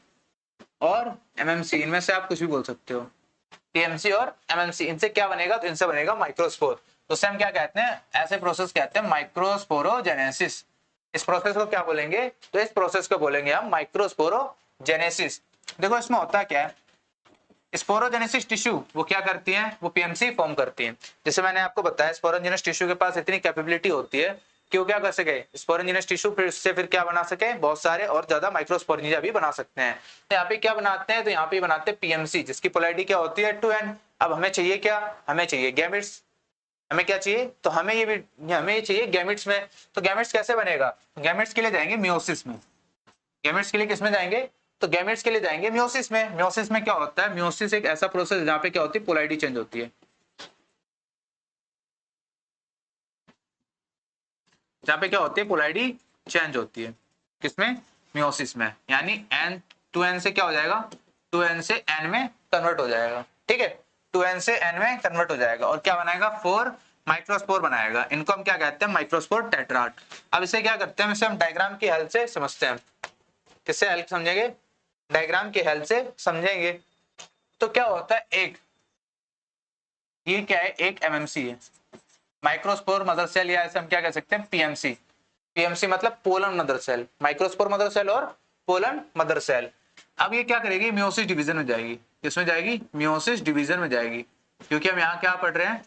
और एमएमसी, इनमें से आप कुछ भी बोल सकते हो, पीएमसी और एमएमसी, इनसे क्या बनेगा, तो इनसे बनेगा माइक्रोस्पोर। तो उसे हम क्या कहते हैं, ऐसे प्रोसेस कहते हैं माइक्रोस्पोरोजेनेसिस। इस प्रोसेस को क्या बोलेंगे, तो इस प्रोसेस को बोलेंगे हम माइक्रोस्पोरोजेनेसिस। देखो इसमें होता क्या है, स्पोरोजेनेसिस टिश्यू वो क्या करती हैं, वो पीएमसी फॉर्म करती हैं। जैसे मैंने आपको बताया स्पोरोजेनस टिश्यू के पास इतनी कैपेबिलिटी होती है कि वो क्या कर सके, स्पोरोजेनस टिश्यू फिर उससे फिर क्या बना सके, बहुत सारे और ज्यादा माइक्रोस्पोरेंजिया भी बना सकते हैं। तो यहाँ पे क्या बनाते हैं, तो यहाँ पे बनाते हैं पीएमसी, जिसकी पोलैरिटी क्या होती है 2n। अब हमें चाहिए क्या, हमें चाहिए गैमेट्स। हमें क्या चाहिए, तो हमें ये चाहिए गैमेट्स में। तो गैमेट्स कैसे बनेगा, गैमेट्स के लिए जाएंगे मियोसिस में। गैमेट्स के लिए किसमें जाएंगे, तो गैमेट्स के लिए जाएंगे मियोसिस में। मियोसिस में क्या होता है, मियोसिस एक ऐसा प्रोसेस जहाँ पे क्या होती है, पोलैरिटी चेंज होती है, जहाँ पे क्या होती है, पोलैरिटी चेंज होती है, किसमें, मियोसिस में। यानी n 2n से क्या हो जाएगा, 2n से n में कन्वर्ट हो जाएगा। ठीक है, 2n से n में कन्वर्ट हो जाएगा और क्या बनाएगा, 4 माइक्रोस्पोर बनाएगा। इनको हम क्या कहते हैं, माइक्रोस्पोर टेट्राड। अब इसे क्या करते हैं, इसे हम डायग्राम की हेल्प से समझते हैं। किससे हेल्प समझेंगे, डायग्राम की हेल्प से समझेंगे। तो क्या होता है, एक ये क्या है, एक एमएमसी है, माइक्रोस्पोर मदर सेल, या ऐसे हम क्या कह सकते हैं, पीएमसी। पीएमसी मतलब pollen mother cell, microspore mother cell और पोलन मदर सेल। अब ये क्या करेगी, मियोसिस डिवीजन में जाएगी। किसमें जाएगी, मियोसिस डिवीजन में जाएगी, क्योंकि हम यहाँ क्या पढ़ रहे हैं,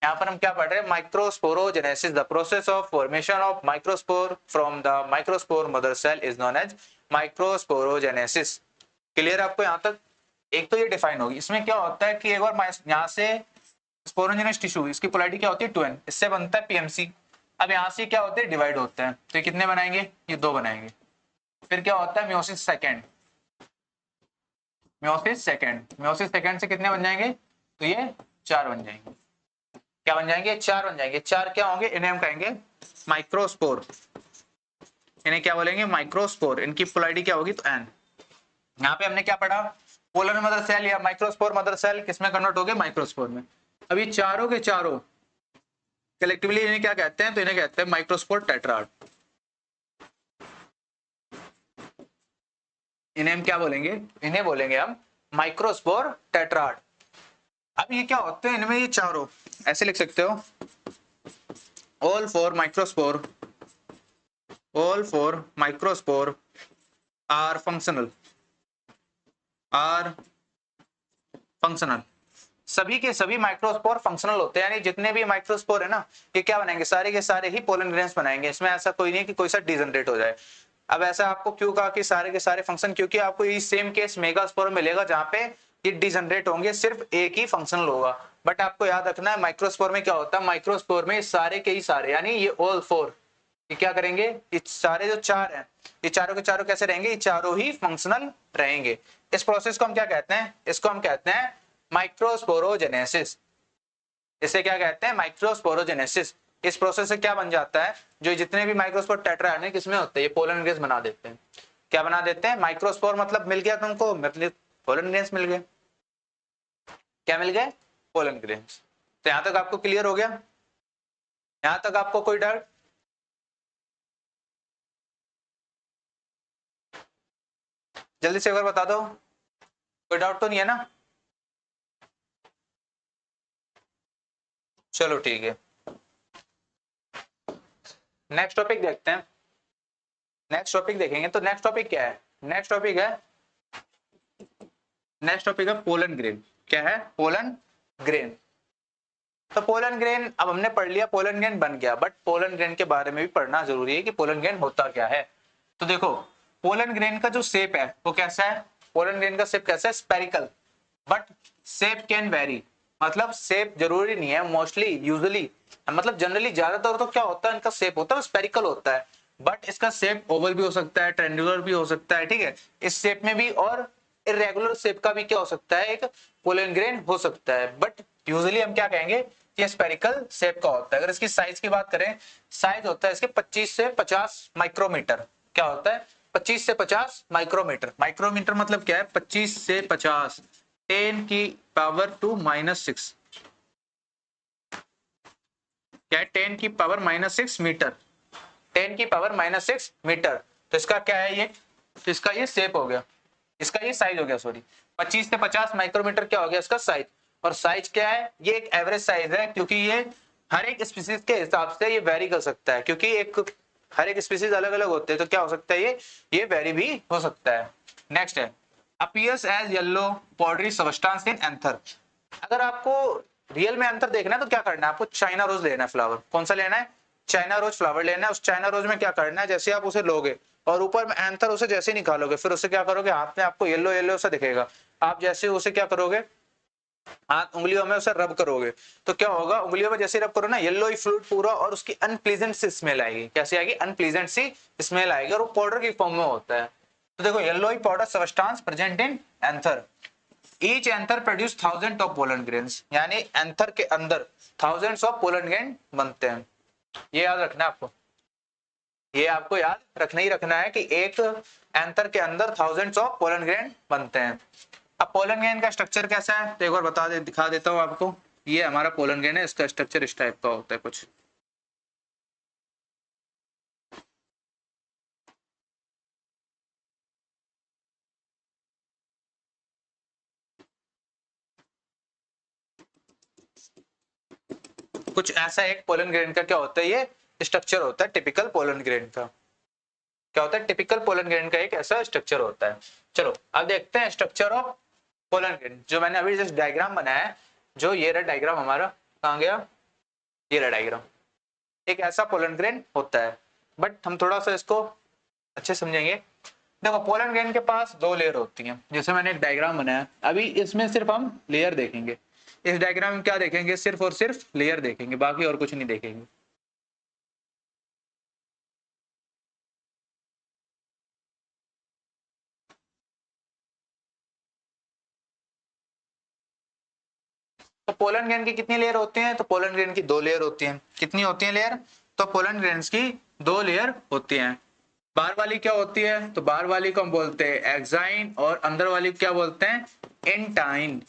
यहाँ पर हम क्या पढ़ रहे हैं, microsporogenesis, the process of formation of microspore from the microspore mother cell is known as microsporogenesis. Clear आपको यहाँ तक? एक तो ये डिफाइन होगी। इसमें क्या होता है कि एक बार यहाँ से स्पोरोजेनस टिश्यू, इसकी पोलैरिटी क्या होती है 2n, इससे बनता है पीएमसी। अब यहाँ से क्या होते हैं, डिवाइड होते हैं, तो ये कितने बनाएंगे, ये 2 बनाएंगे। फिर क्या होता है, meiosis second, meiosis second, meiosis second से कितने बन जाएंगे, तो ये 4 बन जाएंगे। क्या बन जाएंगे, 4 बन जाएंगे। 4 क्या होंगे, इन्हें हम कहेंगे माइक्रोस्पोर। इन्हें क्या बोलेंगे, माइक्रोस्पोर। इनकी पोलैरिटी क्या होगी, तो n। यहाँ पे हमने क्या पढ़ा, पोलर मदर सेल या माइक्रोस्पोर मदर सेल किसमें कन्वर्ट हो गए, माइक्रोस्पोर में। अब ये चारों के चारों कलेक्टिवली इन्हें क्या कहते हैं, तो इन्हें कहते हैं माइक्रोस्पोर टेट्राड। इन्हें हम क्या बोलेंगे, इन्हें बोलेंगे हम माइक्रोस्पोर टेट्राड। अब ये क्या होते हैं, इनमें ये चारों ऐसे लिख सकते हो, all four microspore, all four microspore are functional, are functional. सभी के सभी माइक्रोस्पोर फंक्शनल होते हैं, यानी जितने भी माइक्रोस्पोर है ना, ये क्या बनाएंगे, सारे के सारे ही पोलन ग्रेन्स बनाएंगे। इसमें ऐसा कोई नहीं कि कोई सा डिजनरेट हो जाए। अब ऐसा आपको क्यों कहा कि सारे के सारे फंक्शन, क्योंकि आपको ये सेम केस मेगास्पोर मिलेगा जहां पे ये डिजनरेट होंगे, सिर्फ एक ही फंक्शनल होगा। बट आपको याद रखना है माइक्रोस्पोर में क्या होता है, माइक्रोस्पोर में सारे के ही सारे, यानी ये ऑल फोर, ये क्या करेंगे, ये सारे जो 4 हैं, ये चारों के चारों कैसे रहेंगे, ये चारों ही फंक्शनल रहेंगे। इस प्रोसेस को हम क्या कहते हैं, इसको हम कहते हैं माइक्रोस्पोरोजेनेसिस। इसे क्या कहते हैं, माइक्रोस्पोरोजेनेसिस। इस प्रोसेस से क्या बन जाता है, जो जितने भी माइक्रोस्पोर टेट्राहेड्रल किसमें होते हैं, ये पोलन ग्रेन्स बना देते हैं। क्या बना देते हैं, माइक्रोस्पोर मतलब मिल गया तुमको, मतलब पोलन ग्रेन्स मिल गए। क्या मिल गए, पोलन ग्रेन्स। तो यहां तक आपको क्लियर हो गया, यहां तक आपको कोई डाउट? जल्दी से एक बार बता दो, कोई डाउट तो नहीं है ना? चलो ठीक है, नेक्स्ट टॉपिक देखते हैं। नेक्स्ट टॉपिक देखेंगे, तो नेक्स्ट टॉपिक क्या है, नेक्स्ट टॉपिक है, नेक्स्ट टॉपिक है पोलन ग्रेन। क्या है, पोलन ग्रेन। तो पोलन ग्रेन, अब हमने पढ़ लिया पोलन ग्रेन बन गया, बट पोलन ग्रेन के बारे में भी पढ़ना जरूरी है कि पोलन ग्रेन होता क्या है। तो देखो, पोलन ग्रेन का जो शेप है वो कैसा है, पोलन ग्रेन का शेप कैसा है, spherical, but shape can very. मतलब शेप जरूरी नहीं है, मोस्टली यूजुअली मतलब जनरली ज्यादातर तो क्या होता है, इनका शेप होता है स्पेरिकल होता है, बट इसका शेप ओवल भी हो सकता है, ट्रेंडुलर भी हो सकता है, ठीक है, इस शेप में भी, और इरेगुलर शेप का भी क्या हो सकता है, एक पोलन ग्रेन हो सकता है। बट यूजुअली हम क्या कहेंगे, ये स्पेरिकल शेप का होता है। अगर इसकी साइज की बात करें, साइज होता है इसके 25 से 50 माइक्रोमीटर। क्या होता है, 25 से 50 माइक्रोमीटर। माइक्रोमीटर मतलब क्या है, 25 से 50, 10 की पावर टू -6, क्या है, 10 की पावर -6 मीटर, 10 की पावर -6 मीटर। तो इसका क्या है ये, तो इसका ये शेप हो गया, इसका ये साइज हो गया, सॉरी, 25 से 50 माइक्रोमीटर क्या हो गया इसका साइज। और साइज क्या है, ये एक एवरेज साइज है, क्योंकि ये हर एक स्पीसीज के हिसाब से ये वेरी कर सकता है, क्योंकि एक हर एक स्पीसीज अलग अलग होते हैं, तो क्या हो सकता है, ये वेरी भी हो सकता है। नेक्स्ट है, appears as yellow powdery substance in anther. अगर आपको रियल में एंथर देखना है तो क्या करना है, आपको चाइना रोज लेना है फ्लावर। कौन सा लेना है, चाइना रोज फ्लावर लेना है। उस चाइना रोज में क्या करना है, जैसे आप उसे लोगे और ऊपर में एंथर उसे जैसे ही निकालोगे, फिर उसे क्या करोगे, हाथ में आपको येलो येलो सा दिखेगा। आप जैसे उसे क्या करोगे, हाथ उंगलियों में उसे रब करोगे, तो क्या होगा, उंगलियों में जैसे रब करो ना, येलो ही फ्लूइड पूरा, और उसकी अनप्लीजेंट सी स्मेल आएगी। कैसी आएगी, अनप्लीजेंट सी स्मेल आएगी, और वो पाउडर की फॉर्म में होता है। तो देखो, yellow he powder substance present in anther. Each anther produce thousand of pollen grains, यानी एंथर के अंदर थाउजेंड्स ऑफ पोलन ग्रेन बनते हैं। ये याद रखना है आपको, ये आपको याद रखना ही रखना है कि एक एंथर के अंदर थाउजेंड्स ऑफ पोलन ग्रेन बनते हैं। अब पोलन ग्रेन का स्ट्रक्चर कैसा है, तो एक बार दिखा देता हूं आपको। ये हमारा पोलन ग्रेन है, इसका स्ट्रक्चर इस टाइप का होता है कुछ। कुछ ऐसा एक पोलन ग्रेन का क्या होता है, ये स्ट्रक्चर होता है टिपिकल पोलन ग्रेन का। क्या होता है, टिपिकल पोलन ग्रेन का एक ऐसा स्ट्रक्चर होता है। चलो अब देखते हैं स्ट्रक्चर ऑफ पोलन ग्रेन। जो मैंने अभी जस्ट डायग्राम बनाया है, जो ये रहा डायग्राम हमारा, कहाँ गया, ये रहा डायग्राम। एक ऐसा पोलन ग्रेन होता है, बट हम थोड़ा सा इसको अच्छे समझेंगे। देखो पोलन ग्रेन के पास दो लेयर होती हैं, जैसे मैंने एक डायग्राम बनाया, अभी इसमें सिर्फ हम लेयर देखेंगे। इस डायग्राम में क्या देखेंगे, सिर्फ और सिर्फ लेयर देखेंगे, बाकी और कुछ नहीं देखेंगे। तो पोलन ग्रेन की कितनी लेयर होती हैं, तो पोलन ग्रेन की दो लेयर होती हैं। कितनी होती हैं लेयर, तो पोलन ग्रेन्स की दो लेयर होती हैं। बाहर वाली क्या होती है, तो बाहर वाली को हम बोलते हैं एक्साइन, और अंदर वाली क्या बोलते हैं, इंटाइन।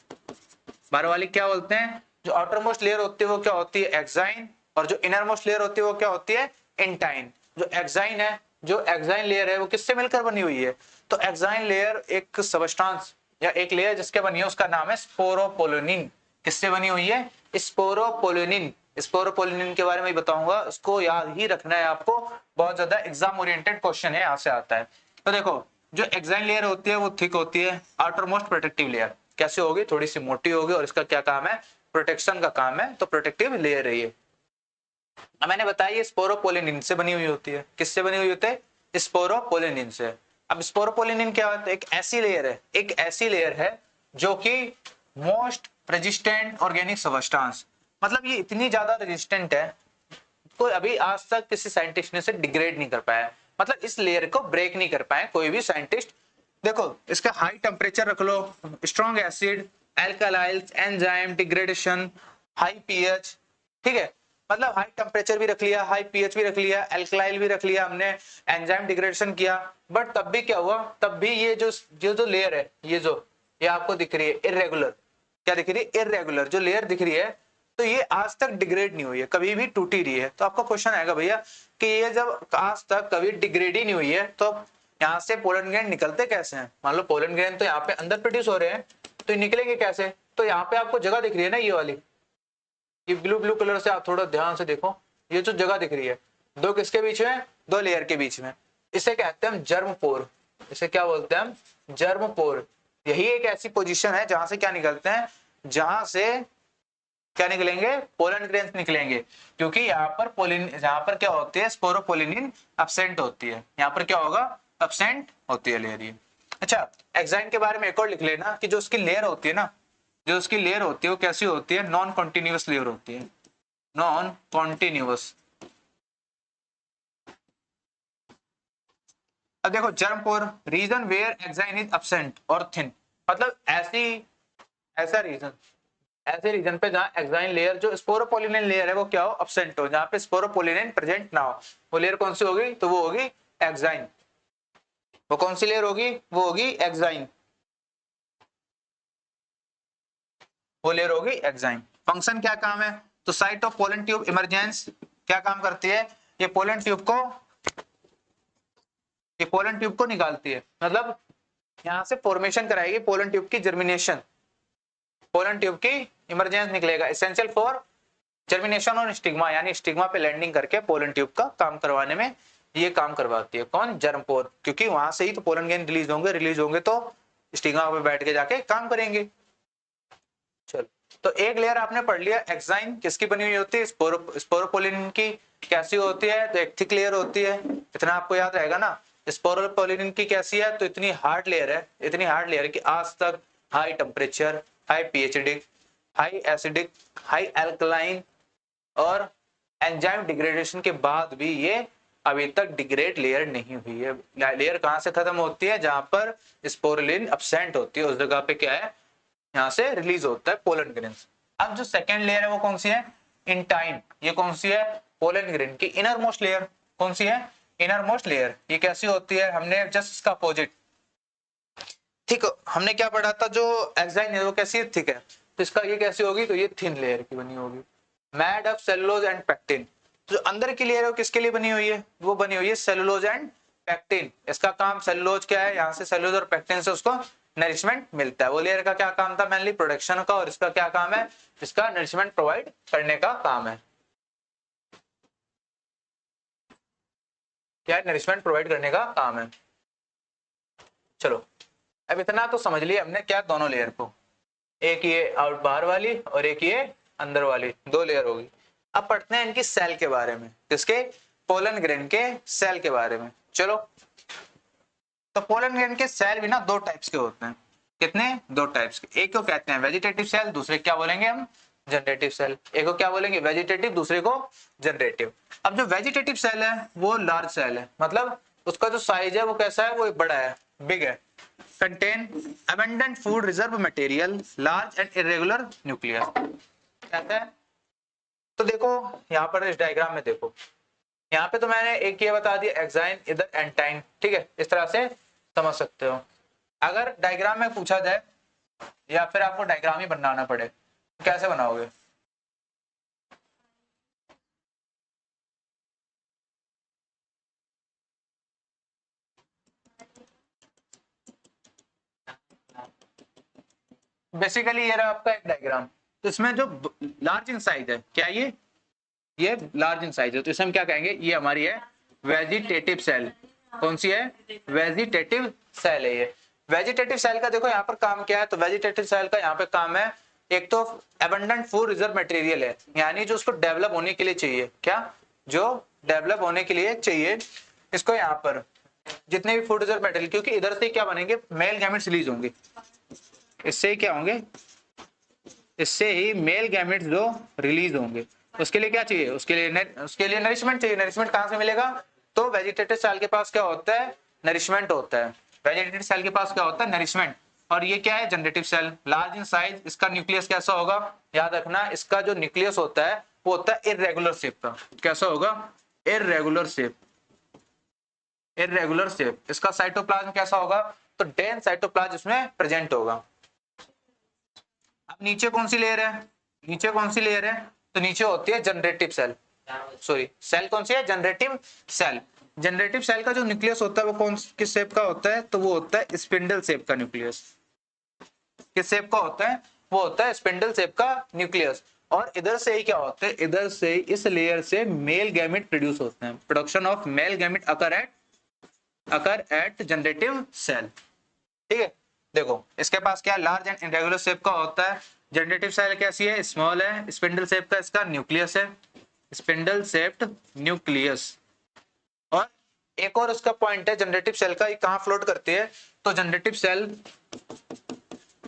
बाहर वाली क्या बोलते हैं, जो आउटर मोस्ट लेयर होती है वो क्या होती है, एक्साइन, और जो इनर मोस्ट लेयर होती है वो क्या होती है, इंटाइन। जो एक्साइन है, जो एक्साइन लेयर है वो किससे मिलकर बनी हुई है, तो एक्साइन लेयर एक सबस्टांस या एक लेयर जिसके बनी है उसका नाम है स्पोरोपोलिनिन। किससे बनी हुई है, स्पोरोपोलिनिन। स्पोरोपोलिनिन के बारे में बताऊंगा, उसको याद ही रखना है आपको, बहुत ज्यादा एग्जाम ओरिएंटेड क्वेश्चन है, यहाँ से आता है। तो देखो जो एक्साइन लेयर होती है वो थिक होती है, आउटर मोस्ट प्रोटेक्टिव लेयर कैसे होगी, थोड़ी सी मोटी होगी, और इसका क्या काम है, प्रोटेक्शन का काम है, तो प्रोटेक्टिव लेयर है ये। अब मैंने बताया ये स्पोरोपोलिनिन से बनी हुई होती है। किससे बनी हुई होती है, स्पोरोपोलिनिन से। अब स्पोरोपोलिनिन क्या होता है, एक ऐसी लेयर है, एक ऐसी लेयर है जो कि मोस्ट रेजिस्टेंट ऑर्गेनिक सबस्टांस, मतलब ये इतनी ज्यादा रेजिस्टेंट है, कोई अभी आज तक किसी साइंटिस्ट ने से डिग्रेड नहीं कर पाया, मतलब इस लेयर को ब्रेक नहीं कर पाए कोई भी साइंटिस्ट। देखो इसका हाई टेम्परेचर रख लो, strong acid, alkalis, enzyme degradation, high pH, ठीक है, मतलब हाई टेम्परेचर भी रख लिया, हाई पीएच भी रख लिया, एल्कलाइल भी रख लिया हमने, एंजाइम डिग्रेडेशन किया, बट तब भी क्या हुआ, तब भी ये जो लेयर है, ये आपको दिख रही है इरेगुलर, क्या दिख रही है, इरेगुलर जो लेयर दिख रही है, तो ये आज तक डिग्रेड नहीं हुई है, कभी भी टूटी रही है। तो आपका क्वेश्चन आएगा भैया कि ये जब आज तक कभी डिग्रेड ही नहीं हुई है, तो यहाँ से पोलन ग्रेन निकलते कैसे हैं, मान लो पोलन ग्रेन तो यहाँ पे अंदर प्रोड्यूस हो रहे हैं, तो ये निकलेंगे कैसे, तो यहाँ पे आपको जगह दिख रही है ना, ये वाली, ये ब्लू ब्लू कलर से आप थोड़ा ध्यान से देखो, ये जो जगह दिख रही है, दो किसके बीच में, दो लेयर के बीच में, इसे कहते हैं हम जर्म पोर। इसे क्या बोलते हैं हम, जर्म पोर। यही एक ऐसी पोजीशन है जहां से क्या निकलते हैं, जहां से क्या निकलेंगे, पोलन ग्रेन्स निकलेंगे, क्योंकि यहाँ पर पोलिन, यहाँ पर क्या होती है, स्पोरोपोलिनिन एब्सेंट होती है, यहाँ पर क्या होगा, एब्सेंट होती है लेयर ये। अच्छा एक्साइन के बारे में एक और लिख लेना कि जो उसकी लेयर होती है ना, जो उसकी लेयर होती है वो कैसी होती है, नॉन कॉन्टिन्यूअस लेयर होती है, नॉन कॉन्टिन्यूअस। अब देखो germ pore, region where exine is absent और थिन, मतलब ऐसा रीजन, ऐसे रीजन पे जहां एक्साइन लेयर जो स्पोरोपोलिनिन लेयर है वो क्या हो, एब्सेंट हो, जहां पे स्पोरोपोलिनिन प्रेजेंट ना हो, वो लेयर कौन सी होगी, तो वो होगी एक्साइन। वो कौन सी लेयर होगी, वो होगी एक्साइन, वो लेयर होगी एक्साइन। फंक्शन क्या काम है, तो site of pollen tube emergence क्या काम करती है, ये पोलन ट्यूब को, ये पोलन ट्यूब को निकालती है, मतलब यहां से फॉर्मेशन कराएगी पोलन ट्यूब की जर्मिनेशन, पोलन ट्यूब की इमरजेंस निकलेगा, एसेंशियल फॉर जर्मिनेशन और स्टिग्मा, यानी स्टिग्मा पे लैंडिंग करके पोलन ट्यूब का काम करवाने में ये काम करवाती है, कौन, जर्मपोर, क्योंकि वहां से ही तो पोलन ग्रेन रिलीज होंगे तो स्टिग्मा पे बैठ के जाके काम करेंगे। चलो तो एक लेयर आपने पढ़ लिया, एक्साइन किसकी बनी हुई होती है, स्पोरोपोलिनिन की। कैसी होती है, तो एक थिक लेयर होती है, इतना आपको याद रहेगा ना। स्पोरोपोलिनिन की कैसी है, तो इतनी हार्ड लेयर है, इतनी हार्ड लेयर कि आज तक high temperature, high PhD, high acidic, high alkaline और एंजाइम डिग्रेडेशन के बाद भी ये अभी तक डिग्रेड लेयर नहीं हुई है। लेयर कहां से खत्म होती है, जहां पर स्पोरुलिन एब्सेंट होती है, उस जगह पे क्या है, यहाँ से रिलीज होता है पोलन ग्रेन्स। अब जो सेकेंड लेयर है वो कौन सी है, इंटाइन। ये कौन सी है, पोलन ग्रेन की इनर मोस्ट लेयर। कौन सी है, इनर मोस्ट लेयर। ये कैसी होती है, हमने जस्ट इसका अपोजिट, ठीक, हमने क्या पढ़ा था, जो एक्साइन है वो कैसी है, ठीक है, तो इसका ये कैसी होगी, तो ये थिन लेयर की बनी होगी, mad of cellulose and pectin. जो अंदर की लेयर है वो किसके लिए बनी हुई है, वो बनी हुई है सेलुलोज एंड पेक्टिन। इसका काम, सेलुलोज क्या है, यहाँ से सेलुलोज और पेक्टिन से उसको नरिशमेंट मिलता है। वो लेयर का क्या काम था, मेनली प्रोडक्शन का, और इसका क्या काम है, इसका नरिशमेंट प्रोवाइड करने का काम है। क्या नरिशमेंट प्रोवाइड करने का काम है। चलो अब इतना तो समझ लिया हमने क्या दोनों लेयर को, एक ये आउट बाहर वाली और एक ये अंदर वाली, दो लेयर होगी। अब पढ़ते हैं इनकी सेल के बारे में, किसके, पोलन ग्रेन के सेल के बारे में। चलो तो पोलन ग्रेन के सेल भी ना दो टाइप्स के होते हैं। कितने, दो टाइप्स के। एक को कहते हैं वेजिटेटिव सेल, दूसरे क्या बोलेंगे हम, जनरेटिव सेल। एक को क्या बोलेंगे वेजिटेटिव, दूसरे को जनरेटिव। अब जो वेजिटेटिव सेल है वो लार्ज सेल है, मतलब उसका जो साइज है वो कैसा है, वो बड़ा है, बिग है। Contain abundant food reserve material, large and irregular nucleus. कहता है तो देखो यहाँ पर इस डायग्राम में देखो, यहाँ पे तो मैंने एक ये बता दिया एक्साइन, इधर एंटाइन, ठीक है, इस तरह से समझ सकते हो। अगर डायग्राम में पूछा जाए या फिर आपको डायग्राम ही बनाना पड़े, कैसे बनाओगे, बेसिकली ये रहा आपका एक डायग्राम। तो इसमें जो लार्ज इन साइज है, क्या ये लार्ज इन साइज है, तो इसे हम क्या कहेंगे, ये हमारी है वेजिटेटिव सेल। कौन सी है, वेजिटेटिव सेल है ये। वेजिटेटिव सेल का देखो यहाँ पर काम क्या है, तो वेजिटेटिव सेल का यहाँ पे काम है, एक तो एबंडेंट फूड रिजर्व मटेरियल है, यानी जो उसको डेवलप होने के लिए चाहिए, क्या, जो डेवलप होने के लिए चाहिए, इसको यहाँ पर जितने भी फूड रिजर्व मटेरियल, क्योंकि इधर से क्या बनेंगे, मेल गैमेट्स रिलीज होंगे, इससे ही क्या होंगे, इससे ही मेल गैमेट्स जो रिलीज होंगे। उसके लिए क्या चाहिए, उसके लिए नरिशमेंट चाहिए। नरिशमेंट कहां से मिलेगा, तो वेजिटेटिव सेल के पास क्या होता है, नरिशमेंट होता है। वेजिटेटिव सेल के पास क्या होता है, नरिशमेंट। और ये क्या है, generative cell, large in size. इसका न्यूक्लियस कैसा होगा, याद रखना, इसका जो न्यूक्लियस होता है वो होता है इरेगुलर शेप का। कैसा होगा, इरेगुलर शेप, इरेगुलर शेप। इसका साइटोप्लाज्म कैसा होगा, तो डेंस साइटोप्लाज्म इसमें प्रेजेंट होगा। अब नीचे कौन सी लेयर है, नीचे कौन सी लेयर है, तो नीचे होती है जनरेटिव सेल, सॉरी सेल कौन सी है, जनरेटिव सेल। जनरेटिव सेल का जो न्यूक्लियस होता है वो कौन किस शेप का होता है, तो वो होता है स्पिंडल शेप का न्यूक्लियस। किस शेप का होता है, वो होता है स्पिंडल शेप का न्यूक्लियस। और इधर से ही क्या होता है, इधर से इस लेयर से मेल गैमेट प्रोड्यूस होते हैं। Production of male gamete occur at generative cell, ठीक है। देखो इसके पास क्या लार्ज एंड इरेगुलर शेप का होता है। जनरेटिव सेल कैसी है, स्मॉल है, स्पिंडल शेप का इसका न्यूक्लियस है, स्पिंडल शेप्ड न्यूक्लियस। और एक और उसका पॉइंट है जनरेटिव सेल का, ये कहां फ्लोट करती है, तो generative cell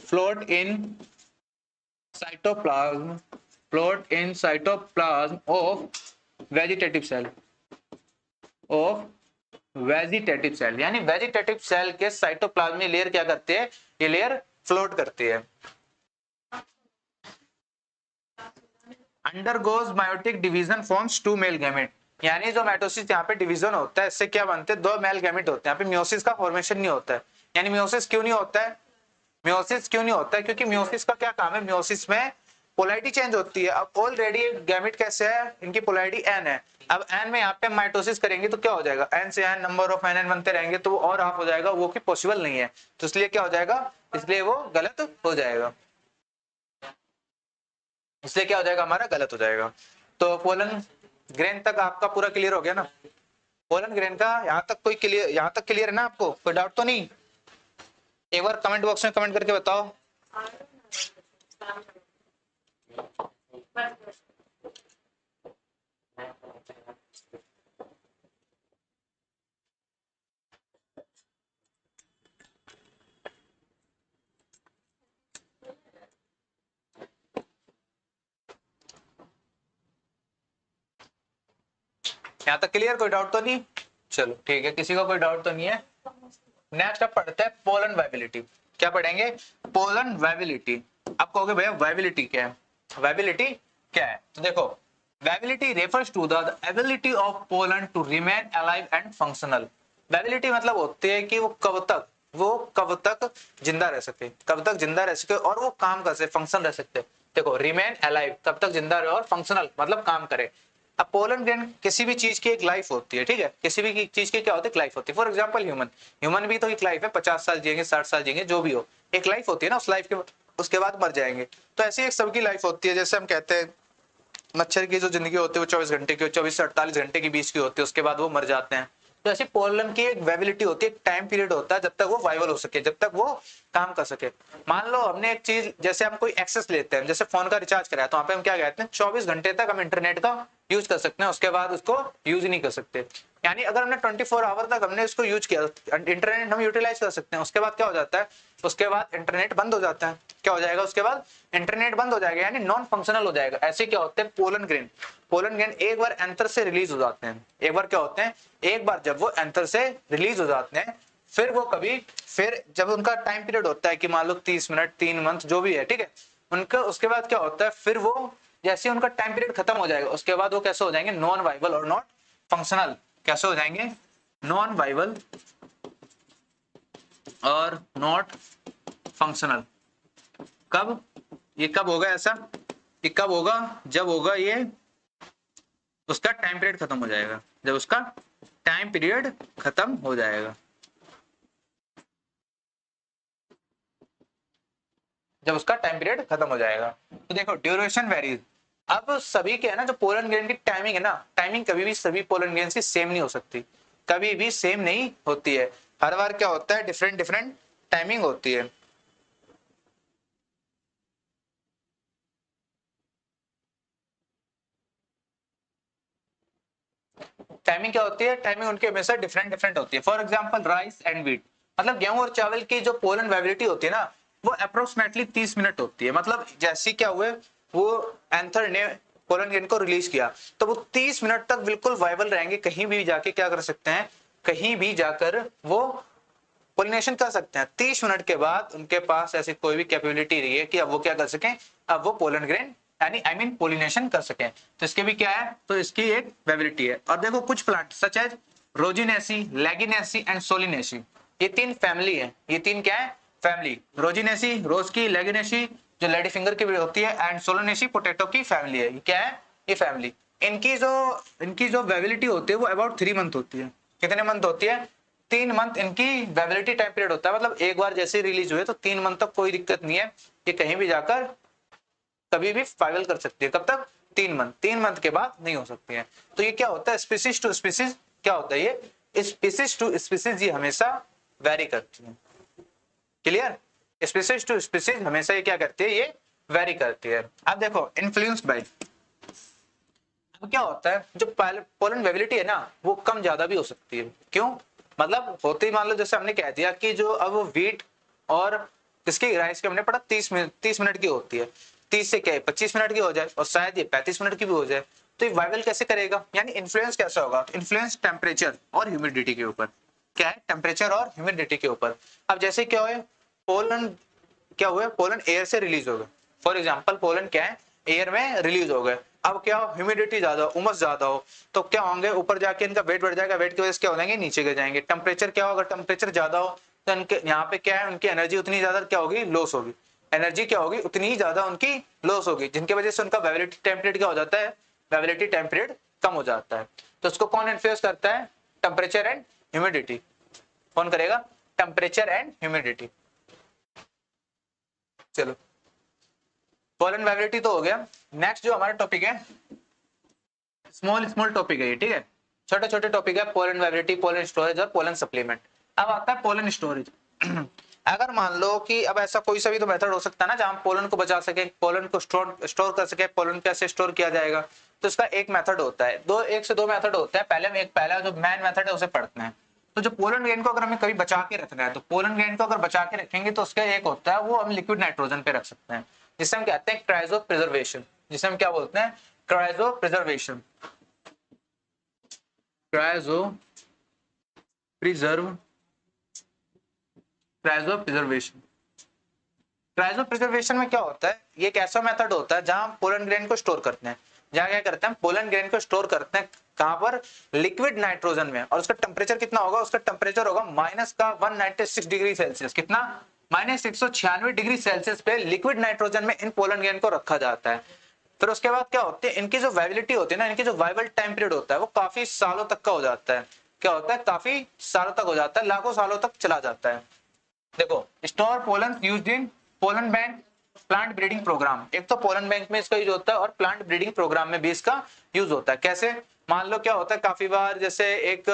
float in cytoplasm, float in cytoplasm of vegetative cell, of vegetative cell. यानी वेजिटेटिव सेल के साइटोप्लाज्म में लेयर क्या करती है, ये लेयर फ्लोट करती है। Undergoes meiotic division forms two male gamete, यानी जो माइटोसिस यहाँ पे डिवीजन होता है, इससे क्या बनते हैं, दो मेल गैमेट होते हैं। यहाँ पे मियोसिस का फॉर्मेशन नहीं होता है। यानी मियोसिस क्यों नहीं होता है, मियोसिस क्यों नहीं होता है, क्योंकि मियोसिस का क्या काम है, मियोसिस में पोलैरिटी चेंज होती है। अब ऑलरेडी गैमेट कैसे है, इनकी पोलैरिटी एन है। अब एन में यहाँ पे माइटोसिस करेंगे तो क्या हो जाएगा, एन से एन नंबर ऑफ एन बनते रहेंगे तो वो और हाफ हो जाएगा, वो कि पॉसिबल नहीं है। तो इसलिए क्या हो जाएगा, इसलिए वो गलत हो जाएगा, इसलिए क्या हो जाएगा, हमारा गलत हो जाएगा। तो पोलन ग्रेन तक आपका पूरा क्लियर हो गया ना, पोलन ग्रेन का यहाँ तक कोई क्लियर, यहाँ तक क्लियर है ना, आपको कोई डाउट तो नहीं। एक बार कमेंट बॉक्स में कमेंट करके बताओ। यहाँ तक क्लियर, कोई डाउट तो नहीं। चलो ठीक है, किसी का कोई डाउट तो नहीं है। नेक्स्ट अब पढ़ते हैं पोलन वायबिलिटी। क्या पढ़ेंगे, पोलन वायबिलिटी। आप कहोगे भैया वायबिलिटी क्या है, वायबिलिटी क्या है, तो देखो viability refers to the ability of pollen to remain alive and functional. Viability मतलब होती है कि वो कब तक जिंदा रह सके, कब तक जिंदा रह सके और वो काम कर सके, फंक्शन रह सकते। देखो रिमेन अलाइव, कब तक जिंदा रहे, और फंक्शनल मतलब काम करे। अब पोलन ग्रेन किसी भी चीज की एक लाइफ होती है, ठीक है, किसी भी चीज की क्या होती है, लाइफ होती है। फॉर एग्जांपल ह्यूमन भी तो एक लाइफ है, 50 साल जिएंगे, 60 साल जिएंगे, जो भी हो, एक लाइफ होती है ना, उस लाइफ के उसके बाद मर जाएंगे। तो ऐसी एक सबकी लाइफ होती है। जैसे हम कहते हैं मच्छर की जो जिंदगी होती है वो 24 घंटे की, 24 से 48 घंटे के बीच की होती है, उसके बाद वो मर जाते हैं। तो ऐसे पोलन की एक वेबिलिटी होती है, एक टाइम पीरियड होता है जब तक वो वाइबल हो सके, जब तक वो काम कर सके। मान लो हमने एक चीज, जैसे हम कोई एक्सेस लेते हैं, जैसे फोन का रिचार्ज कराया, तो वहां पे हम क्या कहते हैं 24 घंटे तक हम इंटरनेट का यूज कर सकते हैं, उसके बाद उसको यूज ही नहीं कर सकते। यानी अगर हमने 24 आवर तक हमने इसको यूज किया, इंटरनेट हम यूटिलाइज कर सकते हैं, उसके बाद क्या हो जाता है, उसके बाद इंटरनेट बंद हो जाता है। क्या हो जाएगा उसके बाद, इंटरनेट बंद हो जाएगा, यानी नॉन फंक्शनल हो जाएगा। ऐसे क्या होते हैं पोलन ग्रेन, पोलन ग्रेन एक बार एंथर से रिलीज हो जाते हैं, एक बार क्या होते हैं, एक बार जब वो एंथर से रिलीज हो जाते हैं, फिर वो कभी, फिर जब उनका टाइम पीरियड होता है कि मान लो 30 मिनट, 3 मंथ जो भी है, ठीक है, उनका उसके बाद क्या होता है, फिर वो जैसे उनका टाइम पीरियड खत्म हो जाएगा, उसके बाद वो कैसे हो जाएंगे, नॉन वाइबल और नॉट फंक्शनल। कैसे हो जाएंगे, नॉन वाइबल और नॉट फंक्शनल। कब, ये कब होगा ऐसा, ये कब होगा, जब होगा ये उसका टाइम पीरियड खत्म हो जाएगा, जब उसका टाइम पीरियड खत्म हो जाएगा, जब उसका टाइम पीरियड खत्म हो जाएगा। तो देखो ड्यूरेशन वेरीज। अब सभी के है ना, जो पोलन ग्रेन की टाइमिंग है ना, टाइमिंग कभी भी सभी पोलन ग्रेन की सेम नहीं हो सकती, कभी भी सेम नहीं होती है, हर बार क्या होता है, डिफरेंट डिफरेंट टाइमिंग होती है। टाइमिंग क्या होती है, टाइमिंग उनके हमेशा डिफरेंट डिफरेंट होती है। For example rice and wheat, मतलब गेहूं और चावल की जो पोलन वेबिलिटी होती है ना, वो अप्रोक्सीमेटली 30 मिनट होती है। मतलब जैसे क्या हुए, वो एंथर ने पोलन ग्रेन को रिलीज किया, तो वो 30 मिनट तक बिल्कुल वाइबल रहेंगे, कहीं भी जाके क्या कर सकते हैं, कहीं भी जाकर वो पोलिनेशन कर सकते हैं। 30 मिनट के बाद उनके पास ऐसी कोई भी कैपेबिलिटी नहीं है कि अब वो क्या कर सकें, अब वो पोलन ग्रेन यानी आई मीन पोलिनेशन कर सकें। तो इसके भी क्या है, तो इसकी एक वेबिलिटी है। और देखो कुछ plant such as Rosaceae, Liliaceae and Solanaceae, ये 3 फैमिली है, ये 3 क्या है, फैमिली। रोजिनेसी रोज की, लैगिनेसी जो लेडी फिंगर की भी होती है, एंड सोलिनेसी पोटैटो की फैमिली है। ये क्या है, ये फैमिली। इनकी जो वेबिलिटी होती है वो अबाउट 3 मंथ होती है। कितने मंथ होती है, 3 मंथ इनकी वेबिलिटी टाइम पीरियड होता है। मतलब एक बार जैसे रिलीज हुए तो 3 मंथ तक कोई दिक्कत नहीं है, ये कहीं भी जाकर कभी भी फाइनल कर सकती है। कब तक, 3 मंथ, 3 मंथ के बाद नहीं हो सकती है। तो ये क्या होता है, स्पीसीज टू स्पीसीज क्या होता है, ये स्पीसीज टू स्पीसीज ये हमेशा वेरी करती है। क्लियर, स्पीसीज टू स्पीसीज हमेशा ये क्या करती है, ये वेरी करती है। अब देखो इन्फ्लुएंस बाय, अब क्या होता है, जो पोलन वेबिलिटी है ना, वो कम ज्यादा भी हो सकती है। क्यों, मतलब होती, मान लो जैसे हमने कह दिया कि जो अब व्हीट और किसकी, राइस की हमने पढ़ा 30 मिनट की होती है, 30 से क्या है 25 मिनट की हो जाए, और शायद ये 35 मिनट की भी हो जाए, तो ये वाइबल कैसे करेगा, यानी इन्फ्लुएंस कैसा होगा, इन्फ्लुएंस टेम्परेचर और ह्यूमिडिटी के ऊपर। क्या है, टेम्परेचर और ह्यूमिडिटी के ऊपर। अब जैसे क्या हुए, पोलन क्या हुए, पोलन एयर से रिलीज हो गए। फॉर एग्जाम्पल पोलन क्या है, एयर में रिलीज हो गए। अब क्या हो, ह्यूमिडिटी ज्यादा, उमस ज्यादा हो, तो क्या होंगे, ऊपर जाके इनका वेट बढ़ जाएगा, वेट की वजह से क्या हो जाएंगे, नीचे गिर जाएंगे। टेम्परेचर क्या होगा, टेम्परेचर ज्यादा हो तो इनके यहाँ पे क्या है, उनकी एनर्जी उतनी ज्यादा क्या होगी, लॉस होगी। एनर्जी क्या होगी, उतनी ही ज्यादा उनकी लॉस होगी, जिनकी वजह से उनका वेबिलिटी टेम्परेट क्या हो जाता है, वेबिलिटी टेम्परेट कम हो जाता है। तो उसको कौन इन्फ्लुएंस करता है, टेम्परेचर एंड ह्यूमिडिटी। कौन करेगा, टेम्परेचर एंड ह्यूमिडिटी। चलो पोलन वेबिलिटी तो हो गया। नेक्स्ट जो हमारा टॉपिक है, स्मॉल स्मॉल टॉपिक है ये, ठीक है, छोटे छोटे टॉपिक है, पोलन वेबिलिटी, पोलन स्टोरेज और पोलन सप्लीमेंट। अब आता है पोलन स्टोरेज। अगर मान लो कि अब ऐसा कोई सा भी तो मेथड हो सकता है ना जहां पोलन को बचा सके, पोलन को स्टोर कर सके, पोलन कैसे स्टोर किया जाएगा, तो इसका एक मेथड होता है, एक से दो मेथड होते हैं। पहले एक पहला जो मेन मेथड है उसे पढ़ते हैं। तो जो पोलन ग्रेन को अगर हमें कभी बचा के रखना है, तो पोलन ग्रेन को अगर बचा के रखेंगे तो उसका एक होता है, वो हम लिक्विड नाइट्रोजन पे रख सकते हैं, जिसे हम कहते हैं क्राइजो प्रिजर्वेशन, जिसे हम क्या बोलते हैं, क्राइजो प्रिजर्वेशन, क्राइजो प्रिजर्व, क्राइजो प्रिजर्वेशन। क्राइजो प्रिजर्वेशन में क्या होता है, ये एक ऐसा मेथड होता है जहां पोलन ग्रेन को स्टोर करते हैं। जहां क्या करते हैं, पोलन ग्रेन को स्टोर करते हैं कहां पर, लिक्विड नाइट्रोजन में। और उसका टेम्परेचर कितना होगा, उसका टेम्परेचर होगा माइनस का 196 डिग्री सेल्सियस। कितना, माइनस 196 डिग्री सेल्सियस पे लिक्विड नाइट्रोजन में इन पोलन ग्रेन को रखा जाता है। फिर उसके बाद क्या होती है, इनकी जो वाइबिलिटी होती है ना, इनकी जो वाइबल टाइम पीरियड होता है वो काफी सालों तक का हो जाता है। क्या होता है, काफी सालों तक हो जाता है, लाखों सालों तक चला जाता है। देखो store pollen used in pollen bank plant breeding program, एक तो पोलन बैंक में इसका यूज होता है और प्लांट ब्रीडिंग प्रोग्राम में भी इसका यूज होता है। कैसे, मान लो क्या होता है, काफी बार जैसे एक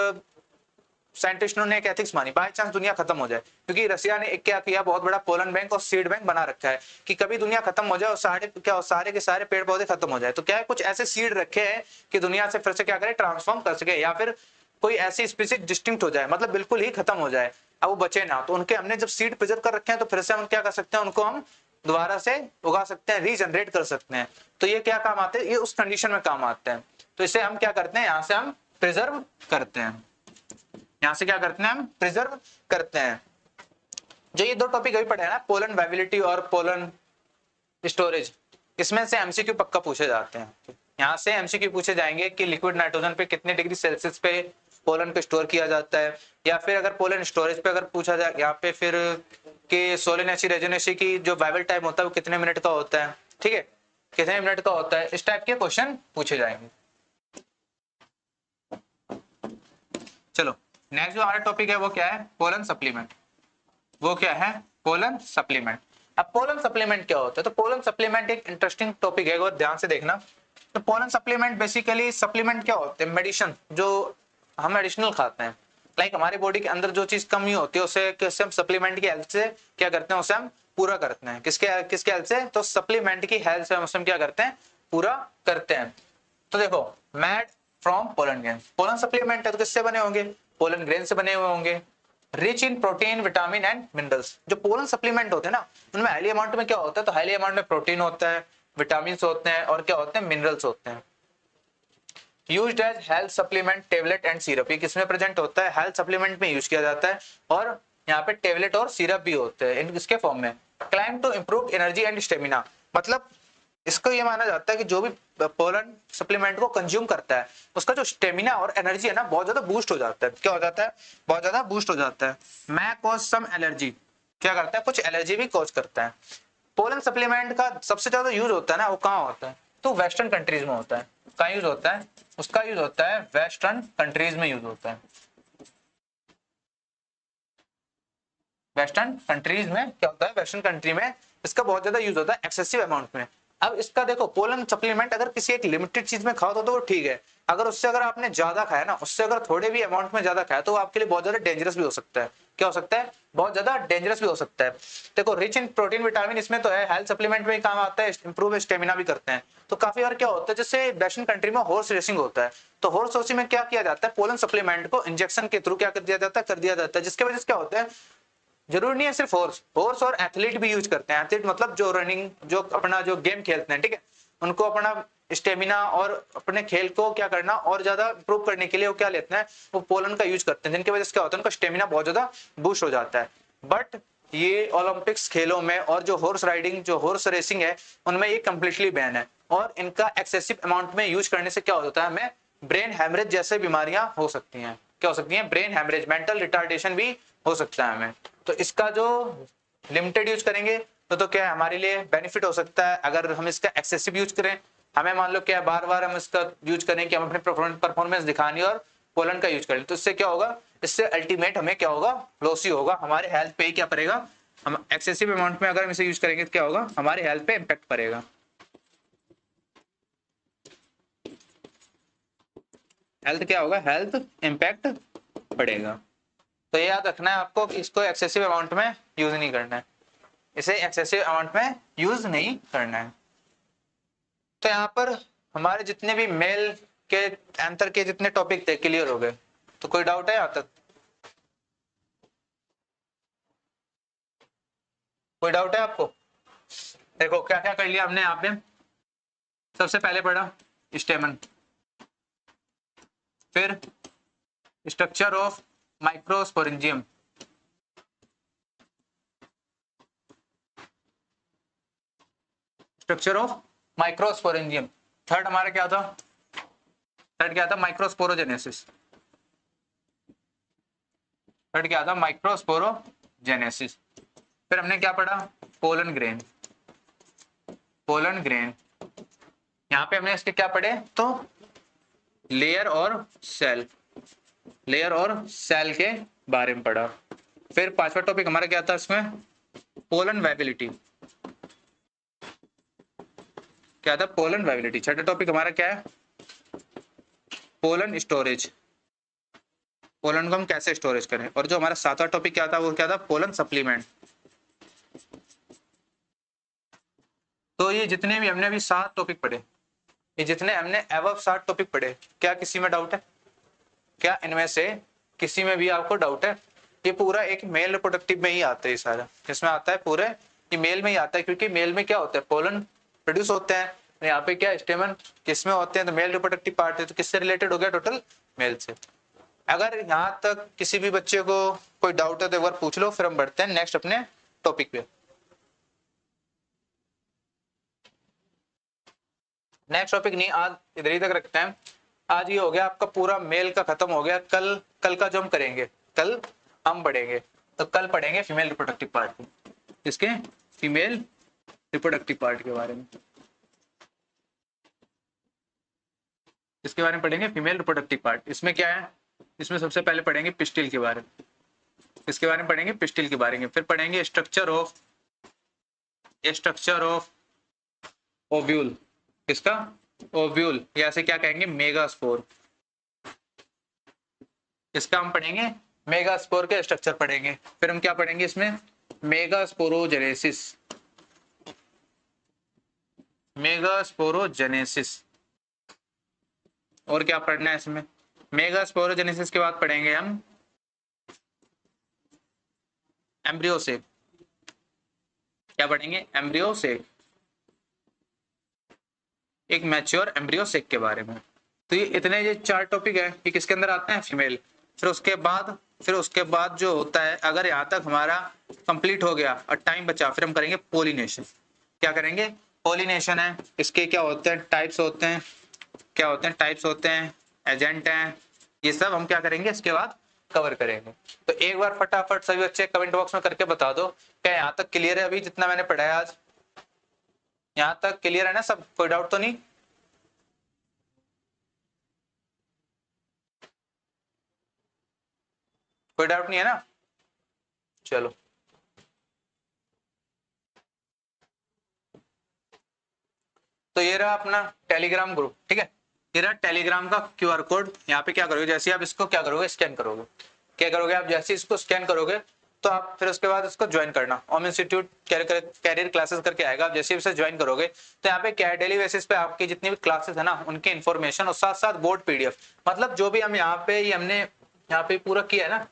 साइंटिस्टों ने एक एथिक्स मानी, बाय चांस दुनिया खत्म हो जाए, क्योंकि रसिया ने एक क्या किया, बहुत बड़ा पोलन बैंक और सीड बैंक बना रखा है कि कभी दुनिया खत्म हो जाए और सारे के सारे पेड़ पौधे खत्म हो जाए, तो क्या है कुछ ऐसे सीड रखे हैं कि दुनिया से फिर से क्या करे, ट्रांसफॉर्म कर सके, या फिर कोई ऐसी स्पीसीज डिस्टिंक्ट हो जाए, मतलब बिल्कुल ही खत्म हो जाए, अब वो बचे ना, तो उनके हमने जब सीड प्रिजर्व कर रखे हैं तो फिर से हम क्या कर सकते हैं, उनको हम दोबारा से उगा सकते हैं, रीजनरेट कर सकते हैं। तो ये क्या काम आते हैं, ये उस कंडीशन में काम आते हैं। तो इसे हम क्या करते हैं, यहाँ से हम प्रिजर्व करते हैं, यहाँ से क्या करते हैं, हम प्रिजर्व करते हैं। जो ये दो टॉपिक अभी पढ़े हैं ना, पोलन वाइबिलिटी और पोलन स्टोरेज, इसमें से एमसीक्यू पक्का पूछे जाते हैं। यहाँ से एमसीक्यू पूछे जाएंगे कि लिक्विड नाइट्रोजन पे कितने डिग्री सेल्सियस पे पोलन को स्टोर किया जाता है, या फिर अगर पोलन स्टोरेज पे अगर पूछा जाए यहाँ पे फिर कि सोलेनेसी रेजोनेसी की जो वाइबल टाइम होता है वो कितने मिनट का होता है, ठीक है, कितने मिनट का होता है, इस टाइप के क्वेश्चन पूछे जाएंगे। चलो नेक्स्ट जो हमारा टॉपिक है वो क्या है, पोलन सप्लीमेंट। वो क्या है, पोलन सप्लीमेंट। अब पोलन सप्लीमेंट क्या होता है, तो पोलन सप्लीमेंट एक इंटरेस्टिंग टॉपिक है, और ध्यान से देखना। तो पोलन सप्लीमेंट बेसिकली सप्लीमेंट क्या होते हैं, मेडिसिन जो हम एडिशनल खाते हैं, लाइक हमारी बॉडी के अंदर जो चीज कमी होती है उसे कैसे हम सप्लीमेंट की हेल्प से क्या करते हैं, उसे हम पूरा करते हैं, किसके किसके हेल्प से, तो सप्लीमेंट की हेल्प से हम उसे क्या करते हैं, पूरा करते हैं। तो देखो made from pollen grain, pollen supplement है तो किससे बने होंगे, पोलन ग्रेन से बने हुए होंगे, rich in protein vitamin and minerals. जो पोलन सप्लीमेंट होते हैं ना उनमें हाईली अमाउंट में क्या होता है, तो हाईली अमाउंट में प्रोटीन होता है, विटामिन होते हैं, और क्या होते हैं, मिनरल्स होते हैं। Used as health supplement tablet and syrup, ये किसमें प्रेजेंट होता है, हेल्थ सप्लीमेंट में यूज किया जाता है, और यहाँ पे टेबलेट और सिरप भी होते हैं इसके फॉर्म में। Claim to improve energy and stamina, मतलब इसको ये माना जाता है कि जो भी पोलन सप्लीमेंट को कंज्यूम करता है उसका जो स्टेमिना और एनर्जी है ना बहुत ज्यादा बूस्ट हो जाता है, क्या हो जाता है, बहुत ज्यादा बूस्ट हो जाता है। मै कॉज सम एलर्जी, क्या करता है, कुछ एलर्जी भी कॉज करता है। पोलन सप्लीमेंट का सबसे ज्यादा यूज होता है ना, वो कहाँ होता है, तो वेस्टर्न कंट्रीज में होता है। कहाँ यूज होता है, उसका यूज होता है वेस्टर्न कंट्रीज में यूज होता है। वेस्टर्न कंट्रीज में क्या होता है, वेस्टर्न कंट्री में इसका बहुत ज्यादा यूज होता है एक्सेसिव अमाउंट में। अब इसका देखो पोलन सप्लीमेंट अगर किसी एक लिमिटेड चीज में खाओ तो वो ठीक है, अगर उससे अगर आपने ज्यादा खाया ना, उससे अगर थोड़े भी अमाउंट में ज्यादा खाया तो वो आपके लिए बहुत ज्यादा डेंजरस भी हो सकता है। क्या हो सकता है, बहुत ज्यादा डेंजरस भी हो सकता है। देखो रिच इन प्रोटीन विटामिन इसमें तो है, हेल्थ सप्लीमेंट में काम आता है, इंप्रूव स्टेमिना भी करते हैं। तो काफी बार क्या होता है, जैसे वेस्टर्न कंट्री में हॉर्स रेसिंग होता है, तो हॉर्स रेसिंग में क्या किया जाता है, पोलन सप्लीमेंट को इंजेक्शन के थ्रू क्या कर दिया जाता है, जिसके वजह से क्या होता है, जरूरी नहीं है सिर्फ हॉर्स और एथलीट भी यूज करते हैं। एथलीट मतलब जो रनिंग, जो अपना जो गेम खेलते हैं, ठीक है, उनको अपना स्टेमिना और अपने खेल को क्या करना और ज्यादा इंप्रूव करने के लिए वो क्या लेते हैं, वो पोलन का यूज करते हैं, जिनकी वजह से क्या होता है, उनका स्टेमिना बहुत ज्यादा बूस्ट हो जाता है। बट ये ओलंपिक्स खेलों में और जो हॉर्स राइडिंग, जो हॉर्स रेसिंग है, उनमें ये कंप्लीटली बैन है, और इनका एक्सेसिव अमाउंट में यूज करने से क्या होता है, हमें ब्रेन हैमरेज जैसे बीमारियां हो सकती हैं। क्या हो सकती हैं, ब्रेन हैमरेज, मेंटल रिटार्डेशन भी हो सकता है हमें। तो इसका जो लिमिटेड यूज करेंगे तो क्या है, हमारे लिए बेनिफिट हो सकता है। अगर हम इसका एक्सेसिव यूज करें, हमें मान लो क्या बार बार हम इसका यूज करें कि हम अपने परफॉर्मेंस दिखानी और पोलन का यूज करें, तो इससे क्या होगा, इससे अल्टीमेट हमें क्या होगा, लॉस ही होगा, हमारे हेल्थ पे ही क्या पड़ेगा, हम एक्सेसिव अमाउंट में अगर हम इसे यूज करेंगे तो क्या होगा, हमारे हेल्थ पे इम्पैक्ट पड़ेगा, हेल्थ क्या होगा, हेल्थ इम्पैक्ट पड़ेगा। तो ये याद रखना है आपको कि इसको एक्सेसिव अमाउंट में यूज नहीं करना है, इसे एक्सेसिव अमाउंट में यूज नहीं करना है। तो यहाँ पर हमारे जितने भी मेल के आंसर के जितने टॉपिक थे क्लियर हो गए, तो कोई डाउट है यहाँ तक, कोई डाउट है आपको। देखो क्या क्या कर लिया हमने यहाँ पे, सबसे पहले पढ़ा स्टेमन, फिर structure of microsporangium, structure of microsporangium. Third हमारा क्या था, थर्ड क्या था, माइक्रोस्पोरोजेनेसिस, थर्ड क्या था, माइक्रोस्पोरोजेनेसिस। फिर हमने क्या पढ़ा, पोलन ग्रेन, पोलन ग्रेन। यहाँ पे हमने इसके क्या पढ़े, तो लेयर और सेल, लेयर और सेल के बारे में पढ़ा। फिर पांचवा टॉपिक हमारा क्या था इसमें, पोलन वाइबिलिटी, क्या था, पोलन वाइबिलिटी। छठा टॉपिक हमारा क्या है, पोलन स्टोरेज, पोलन को हम कैसे स्टोरेज करें। और जो हमारा सातवां टॉपिक क्या था वो क्या था, पोलन सप्लीमेंट। तो ये जितने भी हमने अभी 7 टॉपिक पढ़े, ये जितने हमने एबव 7 टॉपिक पढ़े, क्या किसी में डाउट है? क्या इनमें से किसी में भी आपको डाउट है? ये पूरा एक मेल रिप्रोडक्टिव में ही आता है, सारा इसमें आता है, पूरे ये मेल में ही आता है, क्योंकि मेल में क्या होता है, पोलन प्रोड्यूस होते हैं। यहाँ पे क्या स्टेमन किसमें होते हैं, तो मेल रिप्रोडक्टिव पार्ट है, तो किससे रिलेटेड हो गया, टोटल मेल से। अगर यहाँ तक किसी भी बच्चे को कोई डाउट है तो एक बार पूछ लो, फिर हम बढ़ते हैं नेक्स्ट अपने टॉपिक पे। नेक्स्ट टॉपिक नहीं, आज इधर ही तक रखते हैं। आज ये हो गया आपका पूरा मेल का खत्म हो गया। कल का जो हम करेंगे, कल हम पढ़ेंगे, तो कल पढ़ेंगे फीमेल रिप्रोडक्टिव पार्ट की, इसके फीमेल रिप्रोडक्टिव पार्ट के बारे में, इसके बारे में पढ़ेंगे फीमेल रिप्रोडक्टिव पार्ट। इसमें क्या है, इसमें सबसे पहले पढ़ेंगे पिस्टिल के बारे में, इसके बारे में पढ़ेंगे पिस्टिल के बारे में, फिर पढ़ेंगे स्ट्रक्चर ऑफ ओव्यूल, इसका ओव्यूल, या से क्या कहेंगे, मेगास्पोर। इसका हम पढ़ेंगे मेगास्पोर के स्ट्रक्चर पढ़ेंगे। फिर हम क्या पढ़ेंगे इसमें, मेगास्पोरोजेनेसिस। और क्या पढ़ना है इसमें, मेगास्पोरोजेनेसिस के बाद पढ़ेंगे हम एम्ब्रियोसेक। क्या पढ़ेंगे, एम्ब्रियोसेक, एक मैच्योर एम्ब्रियोसेक के बारे में। तो ये इतने ये 4 टॉपिक है, ये किसके अंदर आते हैं, फीमेल। फिर उसके बाद जो होता है, अगर यहाँ तक हमारा कंप्लीट हो गया और टाइम बचा, फिर हम करेंगे पोलिनेशन। क्या करेंगे, पोलिनेशन है, इसके क्या होते हैं, टाइप्स होते हैं, क्या होते हैं, टाइप्स होते हैं, एजेंट हैं, ये सब हम क्या करेंगे इसके बाद कवर करेंगे। तो एक बार फटाफट सभी बच्चे कमेंट बॉक्स में करके बता दो क्या यहाँ तक क्लियर है, अभी जितना मैंने पढ़ाया आज, यहाँ तक क्लियर है ना सब, कोई डाउट तो नहीं? कोई डाउट नहीं है ना, चलो। तो ये रहा अपना टेलीग्राम ग्रुप, ठीक है, ये रहा टेलीग्राम का QR कोड। यहाँ पे क्या करोगे, जैसे आप इसको क्या करोगे, स्कैन करोगे, क्या करोगे आप, जैसे इसको स्कैन करोगे तो आप फिर उसके बाद इसको ज्वाइन करना। ओम इंस्टीट्यूट कैरियर क्लासेस करके आएगा, आप जैसे इसे ज्वाइन करोगे तो यहाँ पे क्या डेली बेसिस पे आपकी जितनी भी क्लासेस है ना, उनकी इन्फॉर्मेशन और साथ साथ बोर्ड PDF, मतलब जो भी हम यहाँ पे हमने यहाँ पे पूरा किया है ना,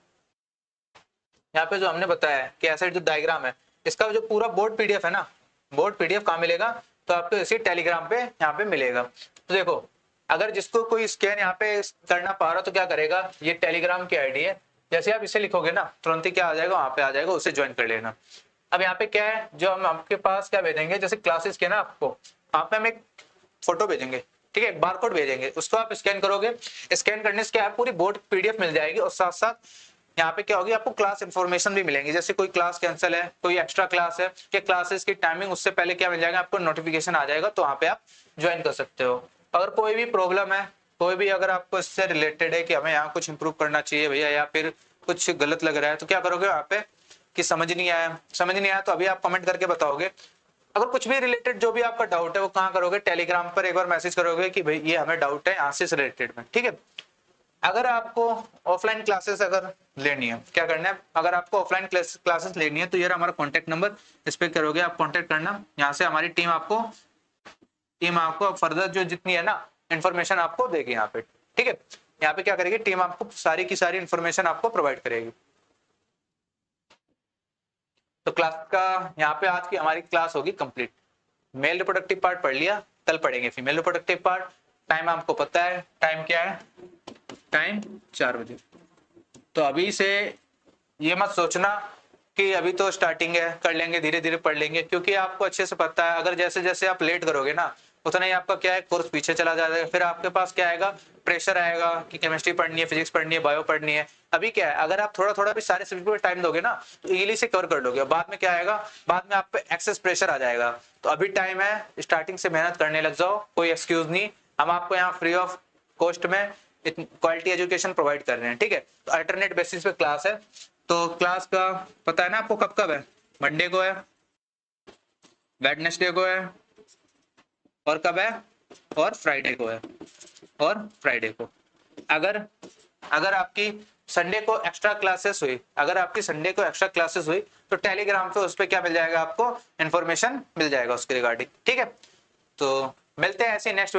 यहाँ पे जो हमने बताया है कि ऐसा जो डायग्राम है, इसका जो पूरा बोर्ड PDF है ना, बोर्ड PDF कहाँ मिलेगा, तो आपको इसी टेलीग्राम पे यहाँ पे मिलेगा। तो देखो, अगर जिसको कोई स्कैन यहाँ पे करना पा रहा तो क्या करेगा, ये टेलीग्राम की ID है, जैसे आप इसे लिखोगे ना तुरंत ही क्या आ जाएगा, वहां पे आ जाएगा, उसे ज्वाइन कर लेना। अब यहाँ पे क्या है, जो हम आपके पास क्या भेजेंगे, जैसे क्लासेस के ना आपको, वहां पे हम एक फोटो भेजेंगे, ठीक है, बारकोड भेजेंगे, उसको आप स्कैन करोगे, स्कैन करने से क्या है, पूरी बोर्ड PDF मिल जाएगी, और साथ साथ यहाँ पे क्या होगी, आपको क्लास इन्फॉर्मेशन भी मिलेंगी, जैसे कोई क्लास कैंसिल है, कोई एक्स्ट्रा क्लास है, क्या क्लासेस की टाइमिंग, उससे पहले क्या मिल जाएगा, आपको नोटिफिकेशन आ जाएगा, तो वहाँ पे आप ज्वाइन कर सकते हो। अगर कोई भी प्रॉब्लम है, कोई भी अगर आपको इससे रिलेटेड है कि हमें यहाँ कुछ इंप्रूव करना चाहिए भैया, या फिर कुछ गलत लग रहा है, तो क्या करोगे वहाँ पे कि समझ नहीं आया तो अभी आप कमेंट करके बताओगे। अगर कुछ भी रिलेटेड जो भी आपका डाउट है वो कहाँ करोगे, टेलीग्राम पर एक बार मैसेज करोगे कि भाई ये हमें डाउट है यहाँ से रिलेटेड में, ठीक है। अगर आपको ऑफलाइन क्लासेस अगर लेनी है, क्या करना है, अगर आपको ऑफलाइन क्लासेस लेनी है तो ये हमारा कॉन्टेक्ट नंबर, इस पे करोगे आप कॉन्टेक्ट करना, यहाँ से हमारी टीम आपको फर्दर जो जितनी है ना इन्फॉर्मेशन आपको देगी यहाँ पे, ठीक है। यहाँ पे क्या करेगी टीम, आपको सारी की सारी इन्फॉर्मेशन आपको प्रोवाइड करेगी। तो क्लास का यहाँ पे आज की हमारी क्लास होगी कंप्लीट। मेल रिप्रोडक्टिव पार्ट पढ़ लिया, कल पढ़ेंगे फीमेल रिप्रोडक्टिव पार्ट। टाइम आपको पता है, टाइम क्या है, टाइम 4 बजे। तो अभी से ये मत सोचना कि अभी तो स्टार्टिंग है, कर लेंगे, धीरे धीरे पढ़ लेंगे, क्योंकि आपको अच्छे से पता है अगर जैसे जैसे आप लेट करोगे ना उतना ही आपका क्या है कोर्स पीछे चला जाएगा। फिर आपके पास क्या आएगा, प्रेशर आएगा कि केमिस्ट्री पढ़नी है, फिजिक्स पढ़नी है, बायो पढ़नी है। अभी क्या है, अगर आप थोड़ा थोड़ा भी सारे सब्जेक्ट पे टाइम दोगे ना तो इजीली से कवर कर लोगे। बाद में क्या आएगा, बाद में आप पे एक्सेस प्रेशर आ जाएगा। तो अभी टाइम है, स्टार्टिंग से मेहनत करने लग जाओ, कोई एक्सक्यूज नहीं। हम आपको यहाँ फ्री ऑफ कॉस्ट में क्वालिटी एजुकेशन प्रोवाइड कर रहे हैं, ठीक है। तो अल्टरनेट बेसिस पे क्लास है। तो क्लास का पता है ना आपको कब कब है, मंडे को है, वेडनेसडे को है, और कब है, और फ्राइडे को है, और फ्राइडे को। अगर आपकी संडे को एक्स्ट्रा क्लासेस हुई, अगर आपकी संडे को एक्स्ट्रा क्लासेस हुई तो टेलीग्राम पे उस पर क्या मिल जाएगा, आपको इन्फॉर्मेशन मिल जाएगा उसके रिगार्डिंग। ठीक है, तो मिलते हैं ऐसे नेक्स्ट